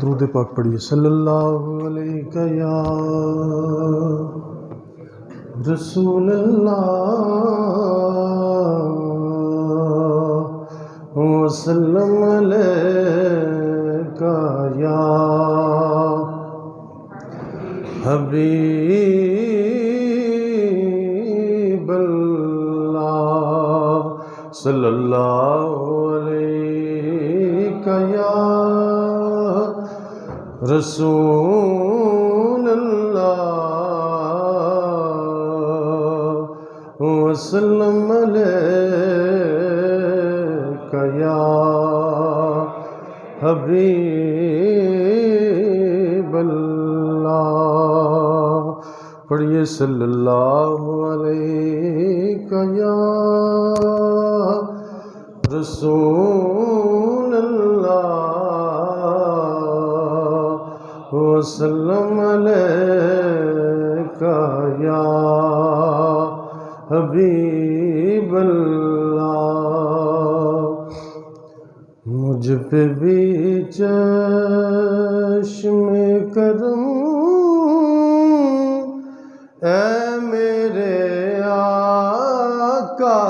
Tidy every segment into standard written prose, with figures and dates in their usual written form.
दुरूद पाक पढ़िए। सल्लल्लाहु अलैहि या रसूल अल्लाह वसल्लम अलैका या हबीब अल्लाह सल्लल्लाहु अलैका या रसूल अल्लाह वसल्लम अलैका या हबीब अल्लाह। पढ़िए सल्लल्लाहु अलैका या रसूल अल्लाह वसल्लम अलैका या हबीब अल्लाह। मुझ पे भी चश्मे करम ऐ मेरे आका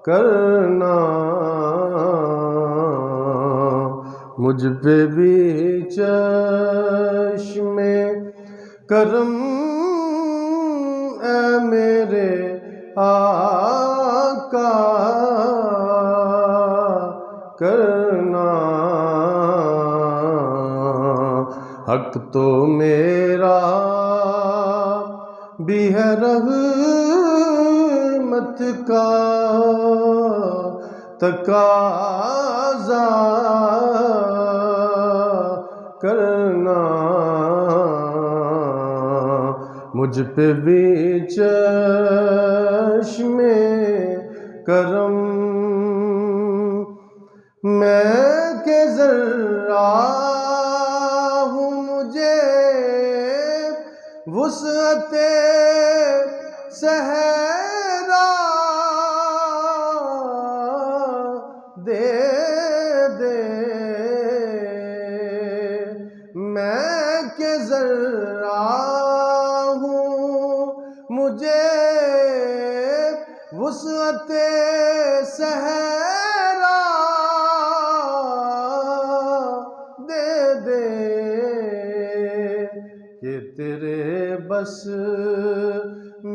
करना, मुझ पे भी चश्मे करम ऐ मेरे आका करना। हक तो मेरा भी है रहमत का तकाज़ा करना, मुझ पे भी चश्मे करम मैं के ज़र्रा हूँ मुझे वुसअते सहरा दे दे, मैं के ज़र्रा हूँ मुझे वुसअते सहरा दे दे कि तेरे बस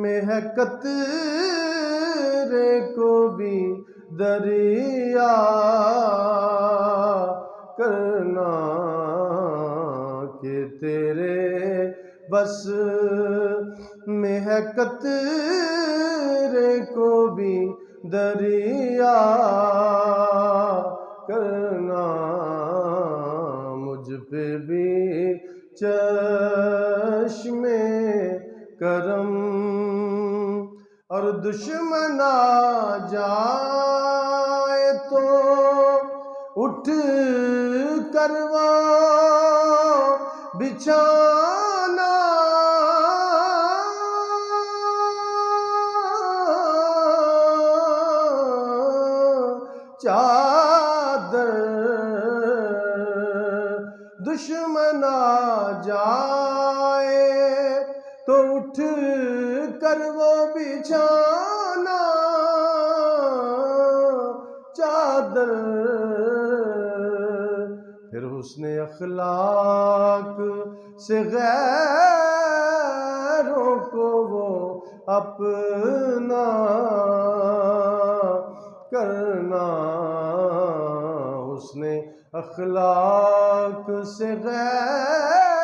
में है कतरे को भी दरिया करना, कि तेरे बस में है कतरे को भी दरिया करना। मुझ पे भी चश्मे करम, और दुश्मन आ जाए तो उठ करवा बिछाना, चादर दुश्मन आ जाए तो उठ कर वो बिछाना, चादर फिर हुस्ने अखलाक से गैरों को वो अपना करना, उसने अखलाक से गैरों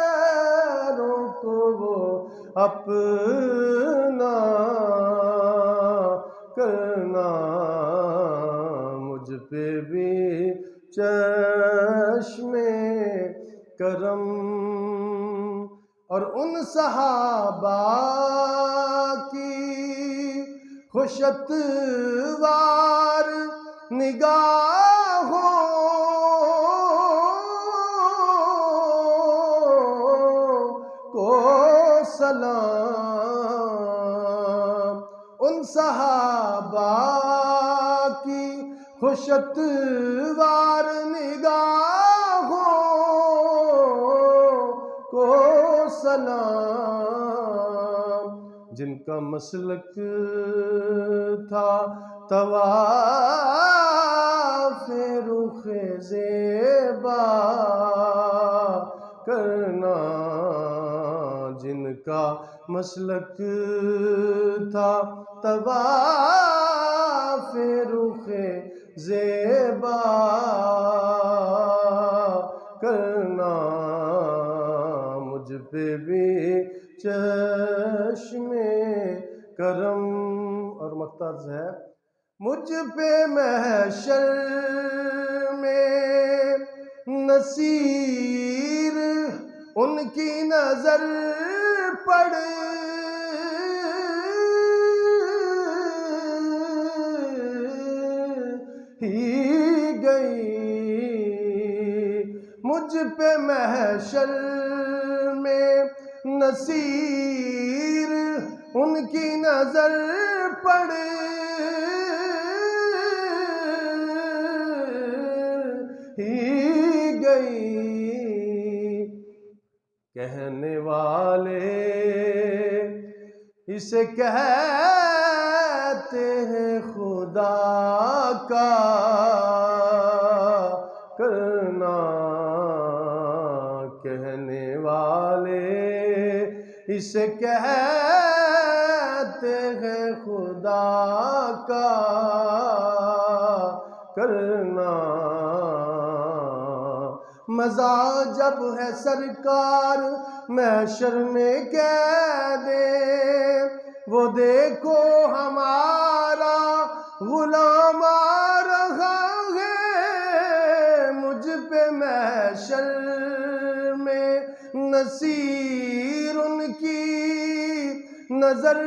को वो अपना करना, मुझ पे भी चश्मे करम, और उन सहाबा की खुशतवार निगाहों को सलाम, उन सहाबा की खुशतवार निगाहों को सलाम, जिनका मसलक था तवाफ़े रुख़े ज़ेबा करना, जिनका मसलक था तवाफ़े रुख़े ज़ेबा करना, मुझ पे भी चश्मे करम। और मक़तज़ है, मुझ पे महशर में नसीर उनकी नजर पड़ ही गई, मुझ पे महशर में नसीर उनकी नजर पड़ ही गई, कहने वाले इसे कहते हैं खुदा का करना, कहने वाले इसे कहते हैं खुदा का करना, मज़ा जब है सरकार महशर में कह दे, वो देखो हमारा गुलाम आ रहा है, मुझ पे महशर में नसीर उनकी नजर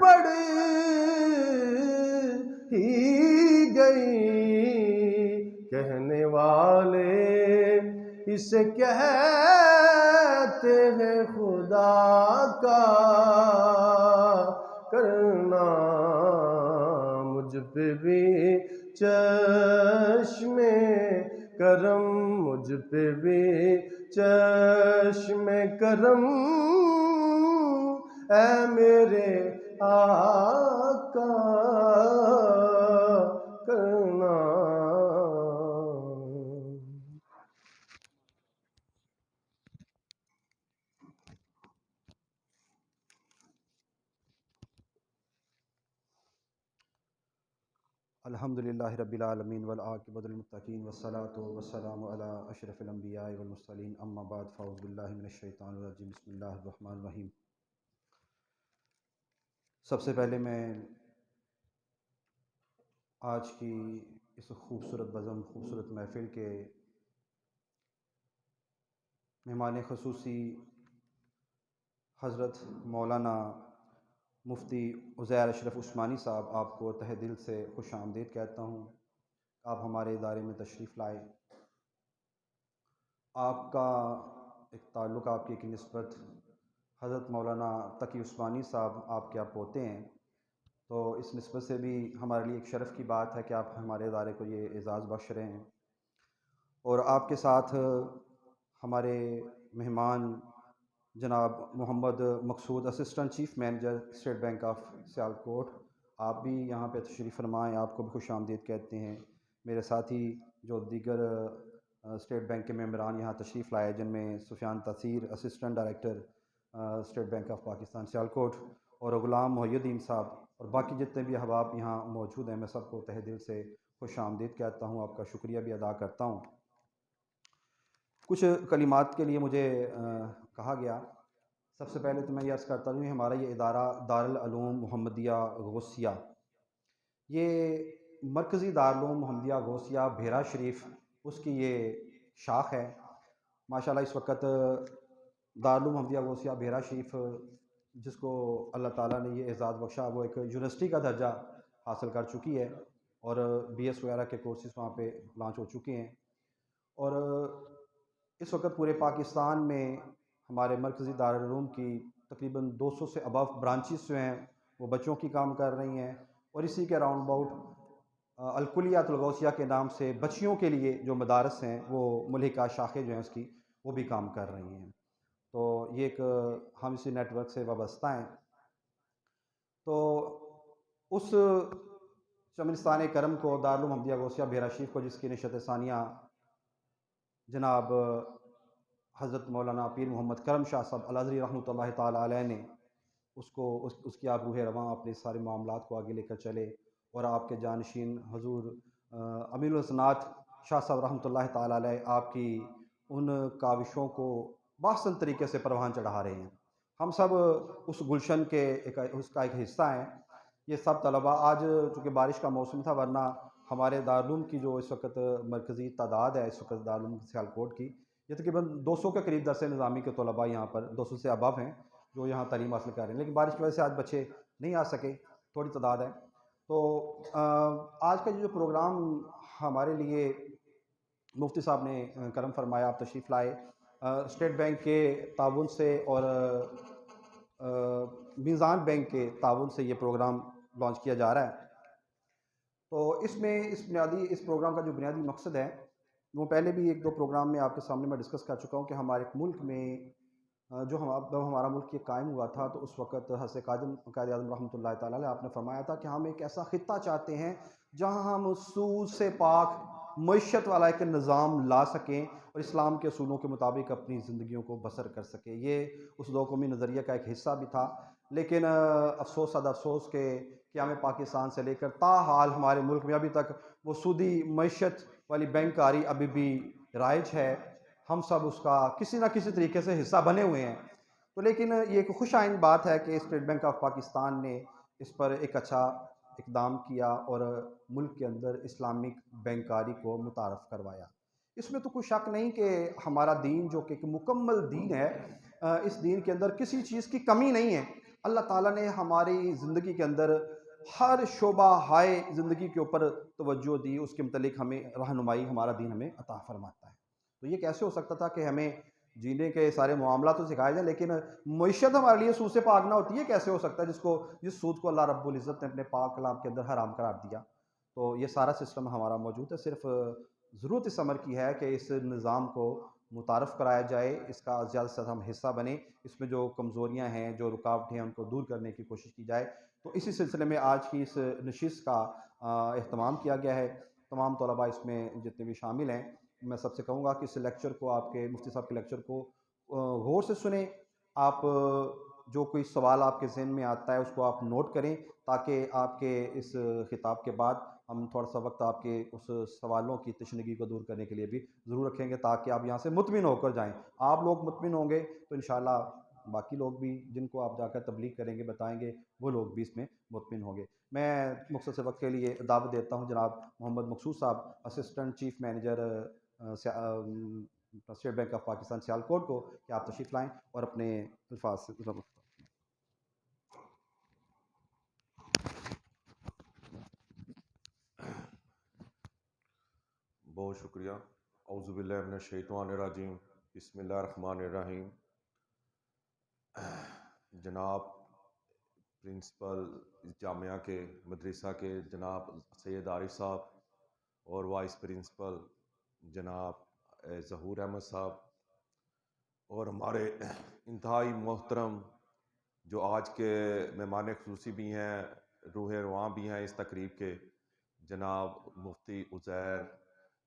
पड़ ही गई, कहने वाले इसे कहते हैं खुदा का करना, मुझ पे भी चश्मे करम, मुझ पे भी चश्मे करम, ऐ मेरे आका करना। अल्हम्दुलिल्लाहि रब्बिल आलमीन वल आक़िबतुल मुत्तक़ीन वस्सलातु वस्सलामु अला अशरफिल अंबिया'i वल मुरसलीन अम्मा बाद फ़अऊज़ु बिल्लाहि मिनश शैतानिर रजीम बिस्मिल्लाहिर रहमानिर रहीम। सबसे पहले मैं आज की इस खूबसूरत बज़म खूबसूरत महफ़िल के मेहमान ख़ुसूसी हज़रत मौलाना मुफ्ती उज़ैर अशरफ उस्मानी साहब, आपको तहे दिल से खुश आमदीद कहता हूँ। आप हमारे इदारे में तशरीफ़ लाए। आपका एक ताल्लुक़, आपकी एक निस्बत हज़रत मौलाना तकी उस्मानी साहब आपके आप पोते हैं, तो इस निस्बत से भी हमारे लिए एक शर्फ़ की बात है कि आप हमारे इदारे को ये एज़ाज़ बख्श रहे हैं। और आपके साथ हमारे मेहमान जनाब Mohammad Maqsood, assistant chief manager state bank of Sialkot, आप भी यहाँ पे तशरीफ़ फरमाएँ, आपको भी खुश आमदीद कहते हैं। मेरे साथी जो दीगर स्टेट बैंक के मेंबरान यहाँ तशरीफ़ लाए, जिनमें Sufiyan Taseer, assistant director state bank of Pakistan Sialkot, और ग़ुलाम मोहिउद्दीन साहब, और बाकी जितने भी अहबाब यहाँ मौजूद हैं, मैं सबको तहे दिल से खुश आमदीद कहता हूँ, आपका शुक्रिया भी अदा करता हूँ। कुछ कलिमात के लिए मुझे कहा गया। सबसे पहले तो मैं ये अर्ज़ करता हूँ, हमारा ये इदारा दारुल उलूम मुहम्मदिया गौसिया, ये मरकज़ी दारुल उलूम मुहम्मदिया गौसिया भेरा शरीफ, उसकी ये शाख है। माशाल्लाह इस वक्त दारुल उलूम मुहम्मदिया गौसिया भेरा शरीफ, जिसको अल्लाह ताला ने ये एज़ाज़ बख्शा, वो एक यूनिवर्सिटी का दर्जा हासिल कर चुकी है, और BS वगैरह के कोर्सेज़ वहाँ पे लॉन्च हो चुके हैं। और इस वक्त पूरे पाकिस्तान में हमारे मरकज़ी दारुल उलूम की तकरीबन 200 से अबव ब्रांचेस जो हैं वो बच्चों की काम कर रही हैं, और इसी के राउंड अबाउट अलकुलियातुल गौसिया के नाम से बच्चियों के लिए जो मदारस हैं, वो मुल्हिका शाखें जो हैं उसकी, वो भी काम कर रही हैं। तो ये एक हम इसी नेटवर्क से वाबस्ता हैं। तो उस चमनिस्तान करम को, दारुल उलूम मुहम्मदिया गौसिया भेरा शरीफ को, जिसकी नशत सानिया जनाब हज़रत मौलाना पीर मोहम्मद करम शाह साहब अल-अज़हरी रहमतुल्लाहि ताला अलैह ने उसकी आप रूह रवां अपने सारे मामलात को आगे लेकर चले, और आपके जानशीन हजूर अमीरुल हसनात शाह साहब रहमतुल्लाहि ताला अलैह आपकी उन काविशों को बाहसन तरीके से परवान चढ़ा रहे हैं। हम सब उस गुलशन के उसका एक हिस्सा हैं। ये सब तलबा, आज चूँकि बारिश का मौसम था, वरना हमारे दारुल उलूम की जो इस वक्त मरकज़ी तादाद है इस वक्त दारुल उलूम सियालकोट की, ये तकरीबन 200 के करीब दरस निज़ामी के तलबा यहाँ पर 200 से अबव हैं जो यहाँ तालीम हासिल कर रहे हैं। लेकिन बारिश की वजह से आज बच्चे नहीं आ सके, थोड़ी तादाद है। तो आज का जो प्रोग्राम हमारे लिए मुफ्ती साहब ने करम फरमाया, आप तशरीफ़ लाए, स्टेट बैंक के ताउन से और मीज़ान बैंक के ताउन से ये प्रोग्राम लॉन्च किया जा रहा है। तो इसमें इस प्रोग्राम का जो बुनियादी मकसद है, वो पहले भी 1-2 प्रोग्राम में आपके सामने मैं डिस्कस कर चुका हूँ कि हमारे मुल्क में जब हमारा मुल्क ये कायम हुआ था, तो उस वक़्त हज़रत कायद-ए-आज़म रहमतुल्लाहि ताला अलैह, आपने फरमाया था कि हम एक ऐसा ख़ित्ता चाहते हैं जहाँ हम सूद से पाक मईशत वाला एक निज़ाम ला सकें और इस्लाम के असूलों के मुताबिक अपनी ज़िंदगियों को बसर कर सकें। ये उस 2 कौमी नज़रिए का एक हिस्सा भी था। लेकिन अफ़सोस सद अफ़सोस के क़याम पाकिस्तान से लेकर ताहाल हमारे मुल्क में अभी तक वो सूदी मईशत वाली बैंककारी अभी भी राइज है। हम सब उसका किसी न किसी तरीके से हिस्सा बने हुए हैं। तो लेकिन ये एक खुश आइंद बात है कि स्टेट बैंक ऑफ पाकिस्तान ने इस पर एक अच्छा इक़दाम किया और मुल्क के अंदर इस्लामिक बैंकारी को मुतारफ़ करवाया। इसमें तो कोई शक नहीं कि हमारा दीन, जो कि एक मुकम्मल दीन है, इस दीन के अंदर किसी चीज़ की कमी नहीं है। अल्लाह ताला ने हमारी ज़िंदगी के अंदर हर शोबा हाय ज़िंदगी के ऊपर तवज्जो दी, उसके मुतल्लिक़ हमें रहनुमाई हमारा दीन हमें अता फ़रमाता है। तो ये कैसे हो सकता था कि हमें जीने के सारे मामला तो सिखाए जाए, लेकिन मईशत हमारे लिए सूद से पाक ना होती है? कैसे हो सकता है जिस सूद को अल्लाह रब्बुल इज़्ज़त ने अपने पाक कलाम के अंदर हराम करार दिया? तो ये सारा सिस्टम हमारा मौजूद है। सिर्फ़ ज़रूरत इस अमर की है कि इस निज़ाम को मुतारफ़ कराया जाए, इसका ज़्यादा से ज़्यादा हम हिस्सा बनें, इसमें जो कमज़ोरियाँ हैं, जो रुकावटें हैं, उनको दूर करने की कोशिश की जाए। तो इसी सिलसिले में आज की इस नशिस्त का एहतमाम किया गया है। तमाम तलबा इसमें जितने भी शामिल हैं, मैं सबसे कहूँगा कि इस लेक्चर को, आपके मुफ्ती साहब के लेक्चर को गौर से सुनें। आप जो कोई सवाल आपके ज़हन में आता है उसको आप नोट करें, ताकि आपके इस खिताब के बाद हम थोड़ा सा वक्त आपके उस सवालों की तशनगी को दूर करने के लिए भी ज़रूर रखेंगे, ताकि आप यहाँ से मुतमिन होकर जाएँ। आप लोग मुतमिन होंगे तो इंशाअल्लाह बाकी लोग भी, जिनको आप जाकर तबलीग करेंगे, बताएँगे, वो लोग भी इसमें मुतमिन होंगे। मैं मुख्तसर वक्त के लिए दावत देता हूँ जनाब मोहम्मद मकसूद साहब, assistant chief manager state bank of Pakistan Sialkot को कि आप तशरीफ़ लाएँ और अपने अल्फाज से बहुत शुक्रिया। औज़ुबिल्लाहि मिनश्शैतानिर्रजीम, बिस्मिल्लाहिर्रहमानिर्रहीम। जनाब प्रिंसिपल इस जामिया के मदरसा के जनाब सैयद आरिफ साहब और वाइस प्रिंसिपल जनाब ज़हूर अहमद साहब और हमारे इंतहाई मोहतरम जो आज के मेहमान खुसूसी भी हैं, रूह रवां भी हैं इस तकरीब के, जनाब मुफ्ती उज़ैर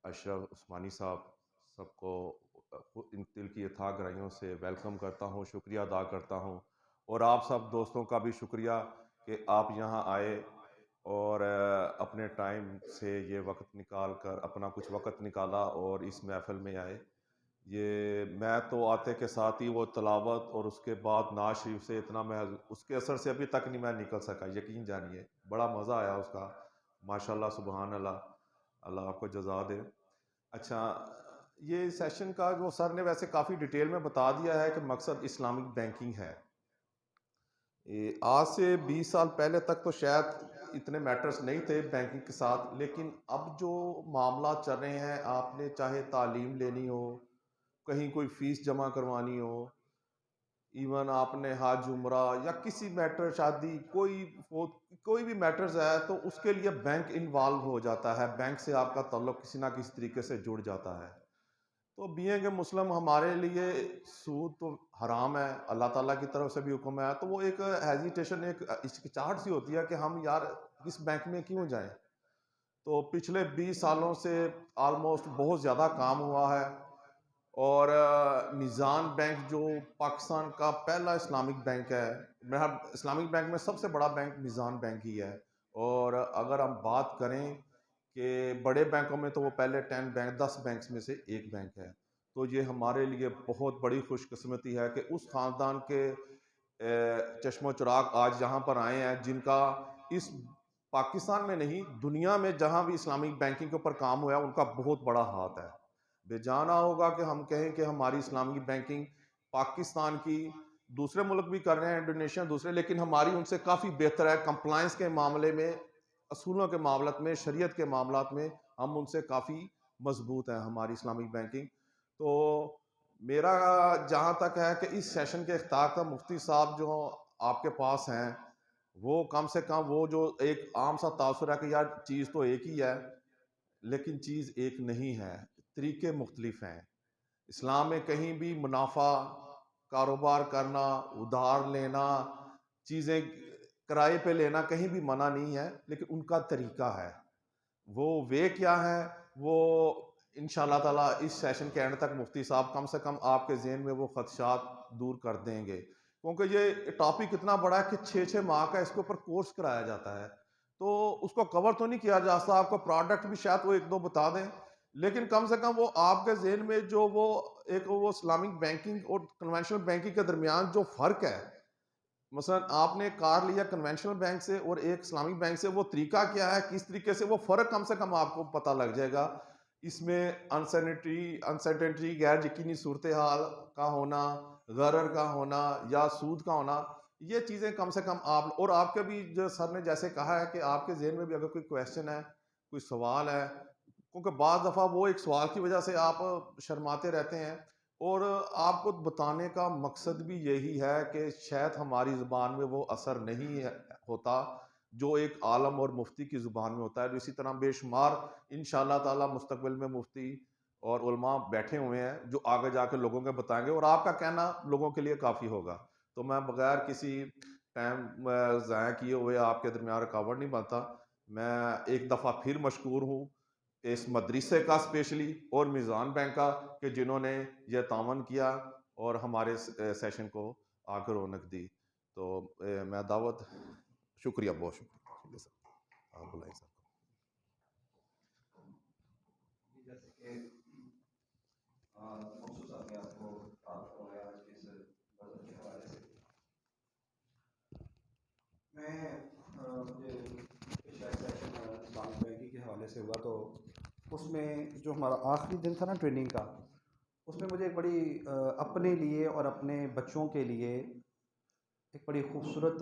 अशरफ उस्मानी साहब, सबको इन दिल की अथाह गहराइयों से वेलकम करता हूँ, शुक्रिया अदा करता हूँ। और आप सब दोस्तों का भी शुक्रिया कि आप यहाँ आए और अपने टाइम से ये वक्त निकाल कर अपना कुछ वक्त निकाला और इस महफ़िल में आए। ये मैं तो आते के साथ ही वो तलावत और उसके बाद नाज शरीफ से इतना मैं उसके असर से अभी तक नहीं मैं निकल सका, यकीन जानिए। बड़ा मज़ा आया उसका, माशाल्लाह सुबहान अल्लाह, अल्लाह आपको जज़ा दे। अच्छा, ये सेशन का जो सर ने वैसे काफ़ी डिटेल में बता दिया है कि मकसद इस्लामिक बैंकिंग है। आज से 20 साल पहले तक तो शायद इतने मैटर्स नहीं थे बैंकिंग के साथ, लेकिन अब जो मामला चल रहे हैं, आपने चाहे तालीम लेनी हो, कहीं कोई फ़ीस जमा करवानी हो, इवन आपने हज उम्रा या किसी मैटर शादी कोई भी मैटर्स है तो उसके लिए बैंक इन्वॉल्व हो जाता है, बैंक से आपका ताल्लुक किसी ना किसी तरीके से जुड़ जाता है। तो बीइंग ए मुस्लिम हमारे लिए सूद तो हराम है, अल्लाह ताला की तरफ से भी हुक्म है, तो वो एक हेजिटेशन, एक हिचकिचाहट सी होती है कि हम यार इस बैंक में क्यों जाएं। तो पिछले 20 सालों से ऑलमोस्ट बहुत ज़्यादा काम हुआ है और मीज़ान बैंक जो पाकिस्तान का पहला इस्लामिक बैंक है, मेरा इस्लामिक बैंक में सबसे बड़ा बैंक मीज़ान बैंक ही है। और अगर हम बात करें कि बड़े बैंकों में तो वो पहले 10 बैंक्स में से एक बैंक है। तो ये हमारे लिए बहुत बड़ी खुशकिस्मती है कि उस ख़ानदान के चश्मो चिराग आज यहाँ पर आए हैं, जिनका इस पाकिस्तान में नहीं दुनिया में जहाँ भी इस्लामिक बैंकिंग के ऊपर काम हुआ है उनका बहुत बड़ा हाथ है। बेजाना होगा कि हम कहें कि हमारी इस्लामिक बैंकिंग पाकिस्तान की, दूसरे मुल्क भी कर रहे हैं, इंडोनेशिया दूसरे, लेकिन हमारी उनसे काफ़ी बेहतर है कंप्लाइंस के मामले में, असूलों के मामलत में, शरीयत के मामलात में हम उनसे काफ़ी मजबूत हैं हमारी इस्लामिक बैंकिंग। तो मेरा जहाँ तक है कि इस सेशन के इख्तिताम मुफ्ती साहब जो आपके पास हैं, वो कम से कम वो जो एक आम सा तासुर है कि यार चीज़ तो एक ही है, लेकिन चीज़ एक नहीं है, तरीके मुख्तलिफ हैं। इस्लाम में कहीं भी मुनाफा कारोबार करना, उधार लेना, चीज़ें किराए पे लेना कहीं भी मना नहीं है, लेकिन उनका तरीका है। वो वे क्या है, वो इंशाअल्लाह ताला इस सेशन के एंड तक मुफ्ती साहब कम से कम आपके ज़हन में वो खदशात दूर कर देंगे। क्योंकि ये टॉपिक इतना बड़ा है कि 6-6 माह का इसके ऊपर कोर्स कराया जाता है, तो उसको कवर तो नहीं किया जा सकता। आपको प्रोडक्ट भी शायद वो 1-2 बता दें, लेकिन कम से कम वो आपके ज़हन में जो वो एक वो इस्लामिक बैंकिंग और कन्वेंशनल बैंकिंग के दरमियान जो फ़र्क है, मसलन आपने कार लिया कन्वेंशनल बैंक से और एक इस्लामिक बैंक से, वो तरीका क्या है, किस तरीके से वो फ़र्क कम से कम आपको पता लग जाएगा। इसमें अनसर्टेनिटी, गैर यकीनी सूरत हाल का होना, गरर का होना या सूद का होना, ये चीज़ें कम से कम आप और आपके भी जो सर ने जैसे कहा है कि आपके जहन में भी अगर कोई क्वेश्चन है, कोई सवाल है, क्योंकि बाद दफ़ा वो एक सवाल की वजह से आप शर्माते रहते हैं, और आपको बताने का मकसद भी यही है कि शायद हमारी ज़ुबान में वो असर नहीं होता जो एक आलम और मुफ्ती की ज़ुबान में होता है। इसी तरह बेशुमार इंशाअल्लाह ताला मुस्तकबिल में मुफ्ती और उलमा बैठे हुए हैं जो आगे जाकर लोगों को बताएंगे, और आपका कहना लोगों के लिए काफ़ी होगा। तो मैं बगैर किसी टाइम ज़ाया किए हुए आपके दरमियान रुकावट नहीं बनता। मैं एक दफ़ा फिर मशकूर हूँ इस मदरसे का स्पेशली और मीज़ान बैंक का कि जिन्होंने यह तावन किया और हमारे सेशन को आकर रौनक दी। तो मैं दावत, शुक्रिया, बहुत शुक्रिया सर, आप बुलाएं सर। जैसे कि मखसूस आपने आपको तारुफ हो गया आज के इस बजट के हवाले से, मैं मुझे पिछला सेशन इस्लामिक बैंकिंग के हवाले से हुआ, तो उसमें जो हमारा आखिरी दिन था ना ट्रेनिंग का, उसमें मुझे एक बड़ी अपने लिए और अपने बच्चों के लिए एक बड़ी खूबसूरत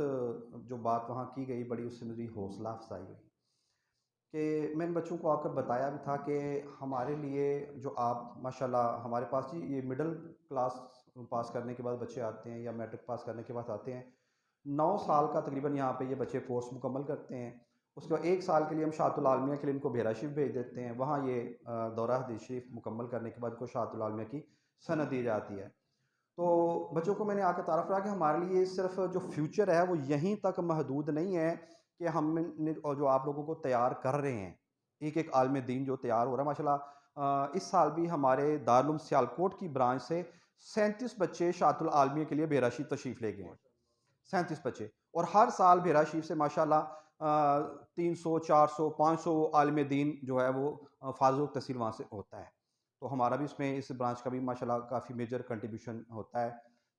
जो बात वहाँ की गई, बड़ी उससे मेरी हौसला अफजाई हुई कि मैंने बच्चों को आकर बताया भी था कि हमारे लिए जो आप माशाल्लाह हमारे पास ही ये मिडिल क्लास पास करने के बाद बच्चे आते हैं या मैट्रिक पास करने के बाद आते हैं। 9 साल का तकरीबन यहाँ पे ये बच्चे कोर्स मुकम्मल करते हैं। उसके बाद 1 साल के लिए हम शाहतुल आलमिया के लिए इनको बेहरा शरीफ भेज देते हैं। वहाँ ये दौरा हदीस शरीफ मुकम्मल करने के बाद इनको शाहतुल आलमिया की सनद दी जाती है। तो बच्चों को मैंने आकर तारफ़ रहा कि हमारे लिए सिर्फ़ जो फ्यूचर है वो यहीं तक महदूद नहीं है कि हमने और जो आप लोगों को तैयार कर रहे हैं, एक-एक आलिम दीन जो तैयार हो रहा है माशाल्लाह। इस साल भी हमारे दारुल उलूम सियालकोट की ब्रांच से 37 बच्चे शाहतुल आलमिया के लिए बेहरा शरीफ तशरीफ़ ले गए हैं। 37 बच्चे, और हर साल बेहरा शरीफ से माशाल्लाह 300, 400, 500 आलिम दीन जो है वो फ़ाज़िल तहसील वहाँ से होता है। तो हमारा भी इसमें इस ब्रांच का भी माशाल्लाह काफ़ी मेजर कंट्रीब्यूशन होता है।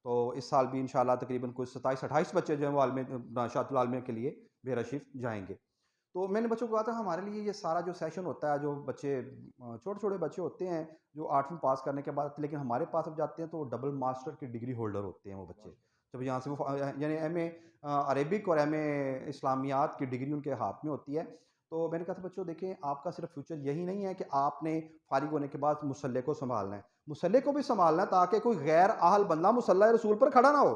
तो इस साल भी इंशाल्लाह तकरीबन कुछ 27-28 बच्चे जो हैं वो शाहतुल आलमिया के लिए बेहरा शरीफ जाएँगे। तो मैंने बच्चों को कहा था हमारे लिए ये सारा जो सेशन होता है, जो बच्चे छोटे-छोटे बच्चे होते हैं जो 8वीं पास करने के बाद, लेकिन हमारे पास अब जाते हैं तो डबल मास्टर की डिग्री होल्डर होते हैं वो बच्चे। जब यहाँ से वो यानी एमए अरेबिक और एमए इस्लामियात की डिग्री उनके हाथ में होती है। तो मैंने कहा था बच्चों देखें, आपका सिर्फ फ्यूचर यही नहीं है कि आपने फ़ारिग होने के बाद मुसल्ले को सँभालना है। मुसल्ले को भी सँभालना है ताकि कोई गैर अहल बंदा मुसल्ला रसूल पर खड़ा ना हो।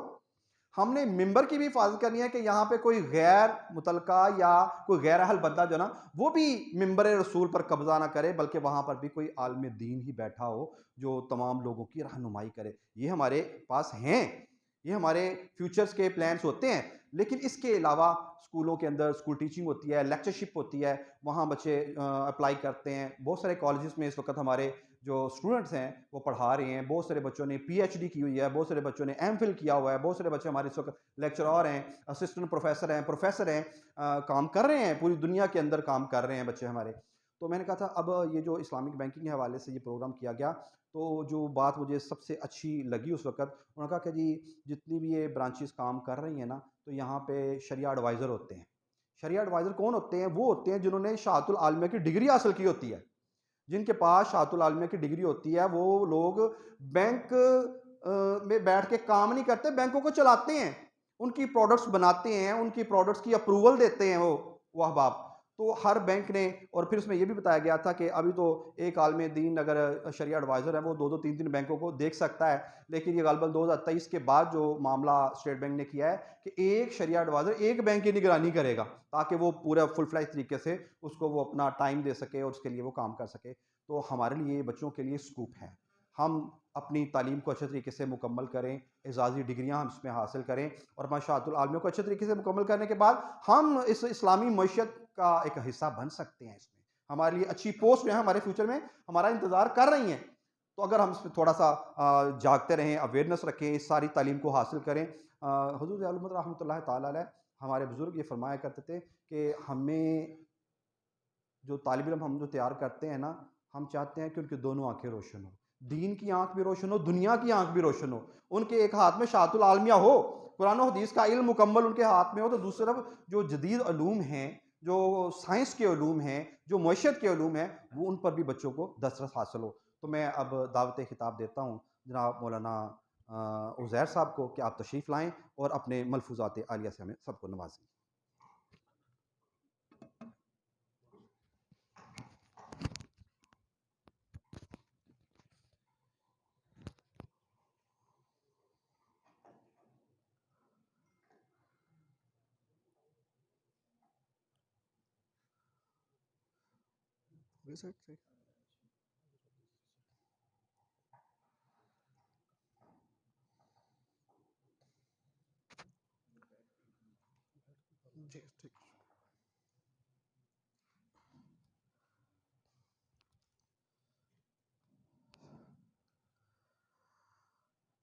हमने मिंबर की भी हिफाज़त करनी है कि यहाँ पे कोई गैर मुतलका या कोई गैर अहल बंदा जो ना वो भी मिंबर रसूल पर कब्ज़ा ना करे, बल्कि वहाँ पर भी कोई आलिम दीन ही बैठा हो जो तमाम लोगों की रहनुमाई करे। ये हमारे पास हैं, ये हमारे फ्यूचर्स के प्लान्स होते हैं। लेकिन इसके अलावा स्कूलों के अंदर स्कूल टीचिंग होती है, लेक्चरशिप होती है, वहाँ बच्चे अप्लाई करते हैं। बहुत सारे कॉलेजेस में इस वक़्त हमारे जो स्टूडेंट्स हैं वो पढ़ा रहे हैं। बहुत सारे बच्चों ने पीएचडी की हुई है, बहुत सारे बच्चों ने एमफिल किया हुआ है, बहुत सारे बच्चे हमारे इस वक़्त लेक्चरर हैं, असिस्टेंट प्रोफ़ेसर हैं, काम कर रहे हैं, पूरी दुनिया के अंदर काम कर रहे हैं बच्चे हमारे। तो मैंने कहा था अब ये जो इस्लामिक बैंकिंग के हवाले से ये प्रोग्राम किया गया, तो जो बात मुझे सबसे अच्छी लगी उस वक़्त, उन्होंने कहा कि जी जितनी भी ये ब्रांचेज़ काम कर रही हैं ना, तो यहाँ पे शरिया एडवाइज़र होते हैं। शरिया एडवाइज़र कौन होते हैं? वो होते हैं जिन्होंने शहादतुल आलिमिया की डिग्री हासिल की होती है। जिनके पास शहादतुल आलिमिया की डिग्री होती है, वो लोग बैंक में बैठ के काम नहीं करते, बैंकों को चलाते हैं। उनकी प्रोडक्ट्स बनाते हैं, उनकी प्रोडक्ट्स की अप्रूवल देते हैं वो अहबाब। तो हर बैंक ने, और फिर उसमें ये भी बताया गया था कि अभी तो एक आलिम दीन अगर शरिया एडवाइज़र है वो 2-2 3-3 बैंकों को देख सकता है। लेकिन ये ग़ालिबन 2023 के बाद जो मामला स्टेट बैंक ने किया है कि एक शरिया एडवाइज़र एक बैंक की निगरानी करेगा, ताकि वो पूरा फुल फ्लैज तरीके से उसको वो अपना टाइम दे सके और उसके लिए वो काम कर सके। तो हमारे लिए बच्चों के लिए स्कूप है। हम अपनी तालीम को अच्छे तरीके से मुकम्मल करें, एजाज़ी डिग्रियाँ हम इसमें हासिल करें, और अपना शहादतुल आलिमिया को अच्छे तरीके से मुकम्मल करने के बाद हम इस इस्लामी मईशत का एक हिस्सा बन सकते हैं। इसमें हमारे लिए अच्छी पोस्ट जो है हमारे फ्यूचर में हमारा इंतज़ार कर रही हैं। तो अगर हम इसमें थोड़ा सा जागते रहें, अवेयरनेस रखें, इस सारी तालीम को हासिल करें। हुज़ूर आलम रहमतुल्लाह ताला अलैह, हमारे बुज़ुर्ग ये फरमाया करते थे कि हमें जो तालिब इल्म हम जो तैयार करते हैं ना, हम चाहते हैं कि उनकी दोनों आँखें रोशन हो। दीन की आँख भी रोशन हो, दुनिया की आँख भी रोशन हो। उनके एक हाथ में शाहतुल आलमिया हो, कुरान और हदीस का इल्म मुकम्मल उनके हाथ में हो, तो दूसरी तरफ जो जदीद उलूम हैं, जो साइंस के उलूम हैं, जो मईशत के उलूम हैं, वो उन पर भी बच्चों को दस्तरस हासिल हो। तो मैं अब दावत खिताब देता हूँ जनाब मौलाना उज़ैर साहब को कि आप तशरीफ़ लाएँ और अपने मलफ़ूज़ात आलिया से हमें सबको नवाज़ें। जी ठीक।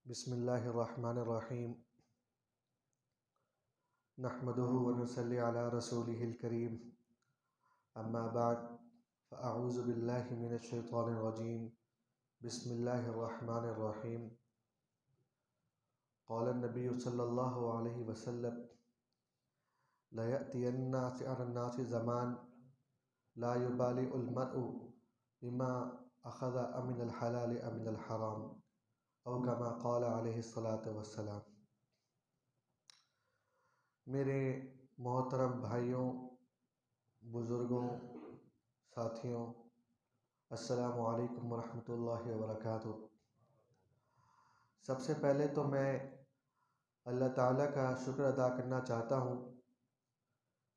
बिस्मिल्लाहिर्रहमानिर्रहीम। नहमदुहु व नुसल्ली अला रसूलिहिल करीम। अम्मा बाद फ़अऊज़ु बिल्लाहि मिनश शैतानिर रजीम। बिस्मिल्लाहिर्रहमानिर्रहीम। क़ाल नबी सल्लल्लाहु अलैहि वसल्लम ला यअतियन्ना अला अन्नासि ज़मान ला युबालि उल मरउ बिमा अखज़ अमिनल हलाल अमिनल हराम औ कमा क़ाल अलैहिस्सलातु वस्सलाम। मेरे मोहतरम भाइयों, बुज़ुर्गों, साथियों, अस्सलामु अलैकुम वरहमतुल्लाहि वबरकातुहू। सबसे पहले तो मैं अल्लाह ताला का शुक्र अदा करना चाहता हूँ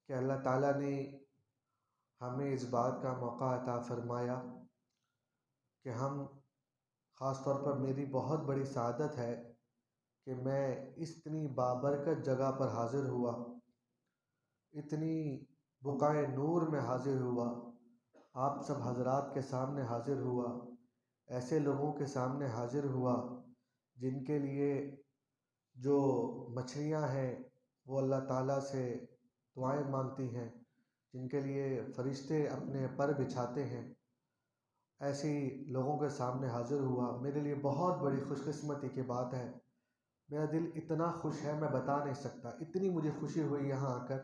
कि अल्लाह ताला ने हमें इस बात का मौका अता फ़रमाया कि हम, ख़ास तौर पर मेरी बहुत बड़ी सआदत है कि मैं इतनी बाबरकत जगह पर हाज़िर हुआ, इतनी बुक़ाए नूर में हाज़िर हुआ, आप सब हज़रात के सामने हाज़िर हुआ, ऐसे लोगों के सामने हाज़िर हुआ जिनके लिए जो मछलियाँ हैं वो अल्लाह ताला से दुआएं मांगती हैं, जिनके लिए फ़रिश्ते अपने पर बिछाते हैं, ऐसे लोगों के सामने हाज़िर हुआ। मेरे लिए बहुत बड़ी खुशकिस्मती की बात है। मेरा दिल इतना खुश है मैं बता नहीं सकता, इतनी मुझे खुशी हुई यहाँ आकर।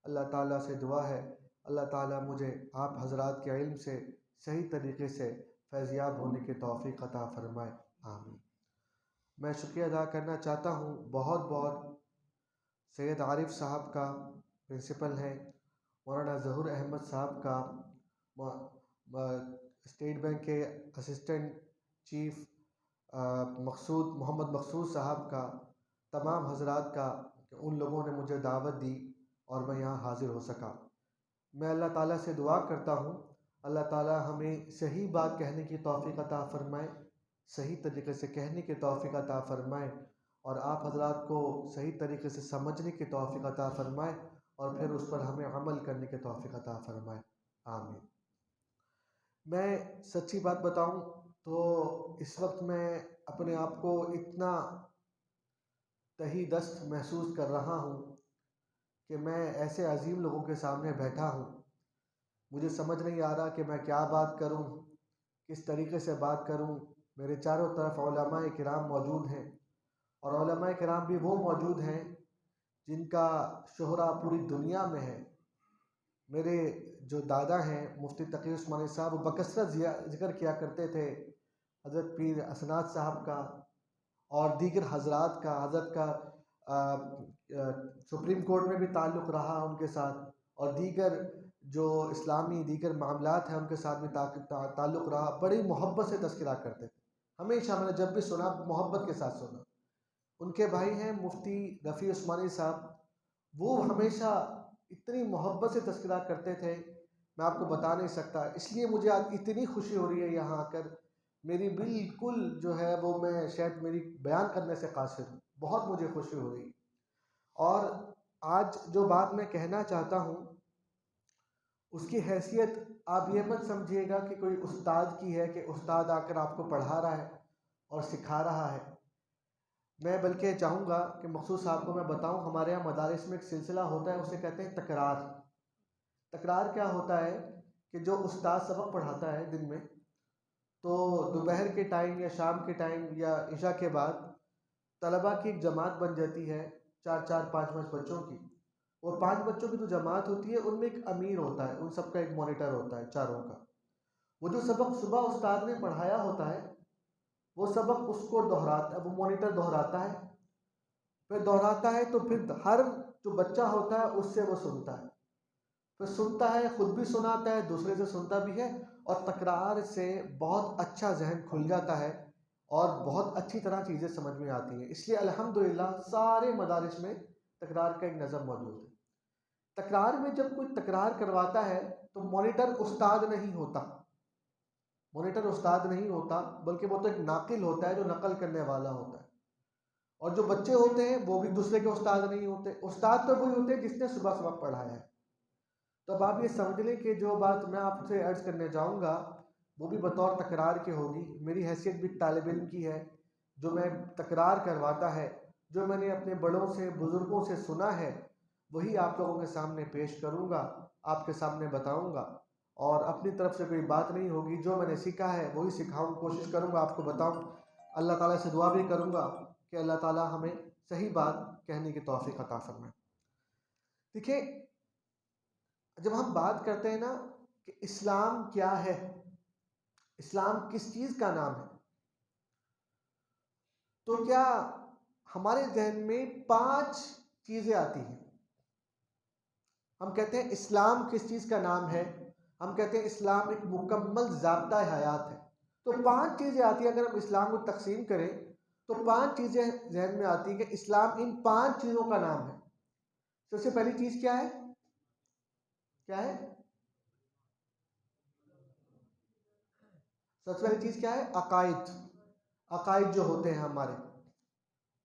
अल्लाह ताला से दुआ है अल्लाह ताला मुझे आप हज़रात के इल्म से सही तरीके से फैज़याब होने की तौफ़ीक़ अता फ़रमाए, आमीन। मैं शुक्रिया अदा करना चाहता हूँ बहुत बहुत सैयद आरिफ साहब का, प्रिंसिपल हैं, मौलाना ज़हूर अहमद साहब का, स्टेट बैंक के असिस्टेंट चीफ मोहम्मद मकसूद साहब का, तमाम हज़रात का, उन लोगों ने मुझे दावत दी और मैं यहाँ हाज़िर हो सका। मैं अल्लाह ताला से दुआ करता हूँ अल्लाह ताला हमें सही बात कहने की तौफ़ीक़ अता फ़रमाए, सही तरीके से कहने की तौफ़ीक़ अता फ़रमाए और आप हज़रात को सही तरीके से समझने की तौफ़ीक़ अता फ़रमाए और फिर उस पर हमें अमल करने की तौफ़ीक़ अता फ़रमाए, आमीन। मैं सच्ची बात बताऊं तो इस वक्त मैं अपने आप को इतना तही दस्त महसूस कर रहा हूं कि मैं ऐसे अजीम लोगों के सामने बैठा हूं। मुझे समझ नहीं आ रहा कि मैं क्या बात करूं, किस तरीके से बात करूं। मेरे चारों तरफ उलमाए किराम मौजूद हैं और उलमाए किराम भी वो मौजूद हैं जिनका शोहरा पूरी दुनिया में है। मेरे जो दादा हैं मुफ्ती तकी उस्मानी साहब, वो बकसरत जिक्र किया करते थे हज़रत पीर असनाद साहब का और दीगर हज़रात का। हज़रत का सुप्रीम कोर्ट में भी ताल्लुक़ रहा उनके साथ और दीगर जो इस्लामी दीगर मामलात हैं उनके साथ भी ताल्लुक़ रहा। बड़ी मोहब्बत से तज़किरा करते थे, हमेशा मैंने जब भी सुना मोहब्बत के साथ सुना। उनके भाई हैं मुफ्ती रफ़ी उस्मानी साहब, वो हमेशा इतनी मोहब्बत से तज़किरा करते थे, मैं आपको बता नहीं सकता। इसलिए मुझे आज इतनी खुशी हो रही है यहाँ आकर, मेरी बिल्कुल जो है वो मैं शायद मेरी बयान करने से कासिर हूँ, बहुत मुझे खुशी हो रही। और आज जो बात मैं कहना चाहता हूँ उसकी हैसियत आप ये मत समझिएगा कि कोई उस्ताद की है कि उस्ताद आकर आपको पढ़ा रहा है और सिखा रहा है। मैं बल्कि चाहूँगा कि मखसूस साहब को मैं बताऊँ, हमारे यहाँ मदारिस में एक सिलसिला होता है, उसे कहते हैं तकरार। तकरार क्या होता है कि जो उस्ताद सबक पढ़ाता है दिन में, तो दोपहर के टाइम या शाम के टाइम या इशा के बाद तलबा की एक जमात बन जाती है, 4-4, 5-5 बच्चों की। और 5 बच्चों की जो जमात होती है उनमें एक अमीर होता है, उन सबका एक मॉनिटर होता है चारों का। वो जो सबक सुबह उस्ताद ने पढ़ाया होता है वो सबक उसको दोहराता है, वो मॉनिटर दोहराता है, फिर दोहराता है तो फिर हर जो बच्चा होता है उससे वो सुनता है, फिर सुनता है, खुद भी सुनाता है, दूसरे से सुनता भी है। और तकरार से बहुत अच्छा जहन खुल जाता है और बहुत अच्छी तरह चीज़ें समझ में आती हैं। इसलिए अल्हम्दुलिल्लाह सारे मदारिस में तकरार का एक नज़म मौजूद है। तकरार में जब कोई तकरार करवाता है तो मॉनिटर उस्ताद नहीं होता, मॉनिटर उस्ताद नहीं होता, बल्कि वो तो एक नाकिल होता है जो नकल करने वाला होता है। और जो बच्चे होते हैं वो भी दूसरे के उस्ताद नहीं होते, उस्ताद तो वही होते हैं जिसने सुबह सबक पढ़ाया है। तो अब आप ये समझ लें कि जो बात मैं आपसे अर्ज़ करने जाऊंगा वो भी बतौर तकरार की होगी। मेरी हैसियत भी तालिब इल्म की है, जो मैं तकरार करवाता है, जो मैंने अपने बड़ों से बुज़ुर्गों से सुना है वही आप लोगों के सामने पेश करूंगा, आपके सामने बताऊंगा। और अपनी तरफ से कोई बात नहीं होगी, जो मैंने सीखा है वही सिखाऊँ, कोशिश करूंगा आपको बताऊं। अल्लाह ताला से दुआ भी करूंगा कि अल्लाह ताला हमें सही बात कहने की तौफीक अता फरमाए। देखिए, जब हम बात करते हैं ना कि इस्लाम क्या है, इस्लाम किस चीज़ का नाम है, तो क्या हमारे जहन में 5 चीज़ें आती हैं। हम कहते हैं इस्लाम किस चीज़ का नाम है, हम कहते हैं इस्लाम एक मुकम्मल ज़ाब्ता हयात है। तो 5 चीज़ें आती हैं। अगर हम इस्लाम को तकसीम करें तो 5 चीज़ें जहन में आती हैं कि इस्लाम इन 5 चीज़ों का नाम है। सबसे पहली चीज़ क्या है? क्या है? सबसे पहली चीज़ क्या है? अकायद। अकायद जो होते हैं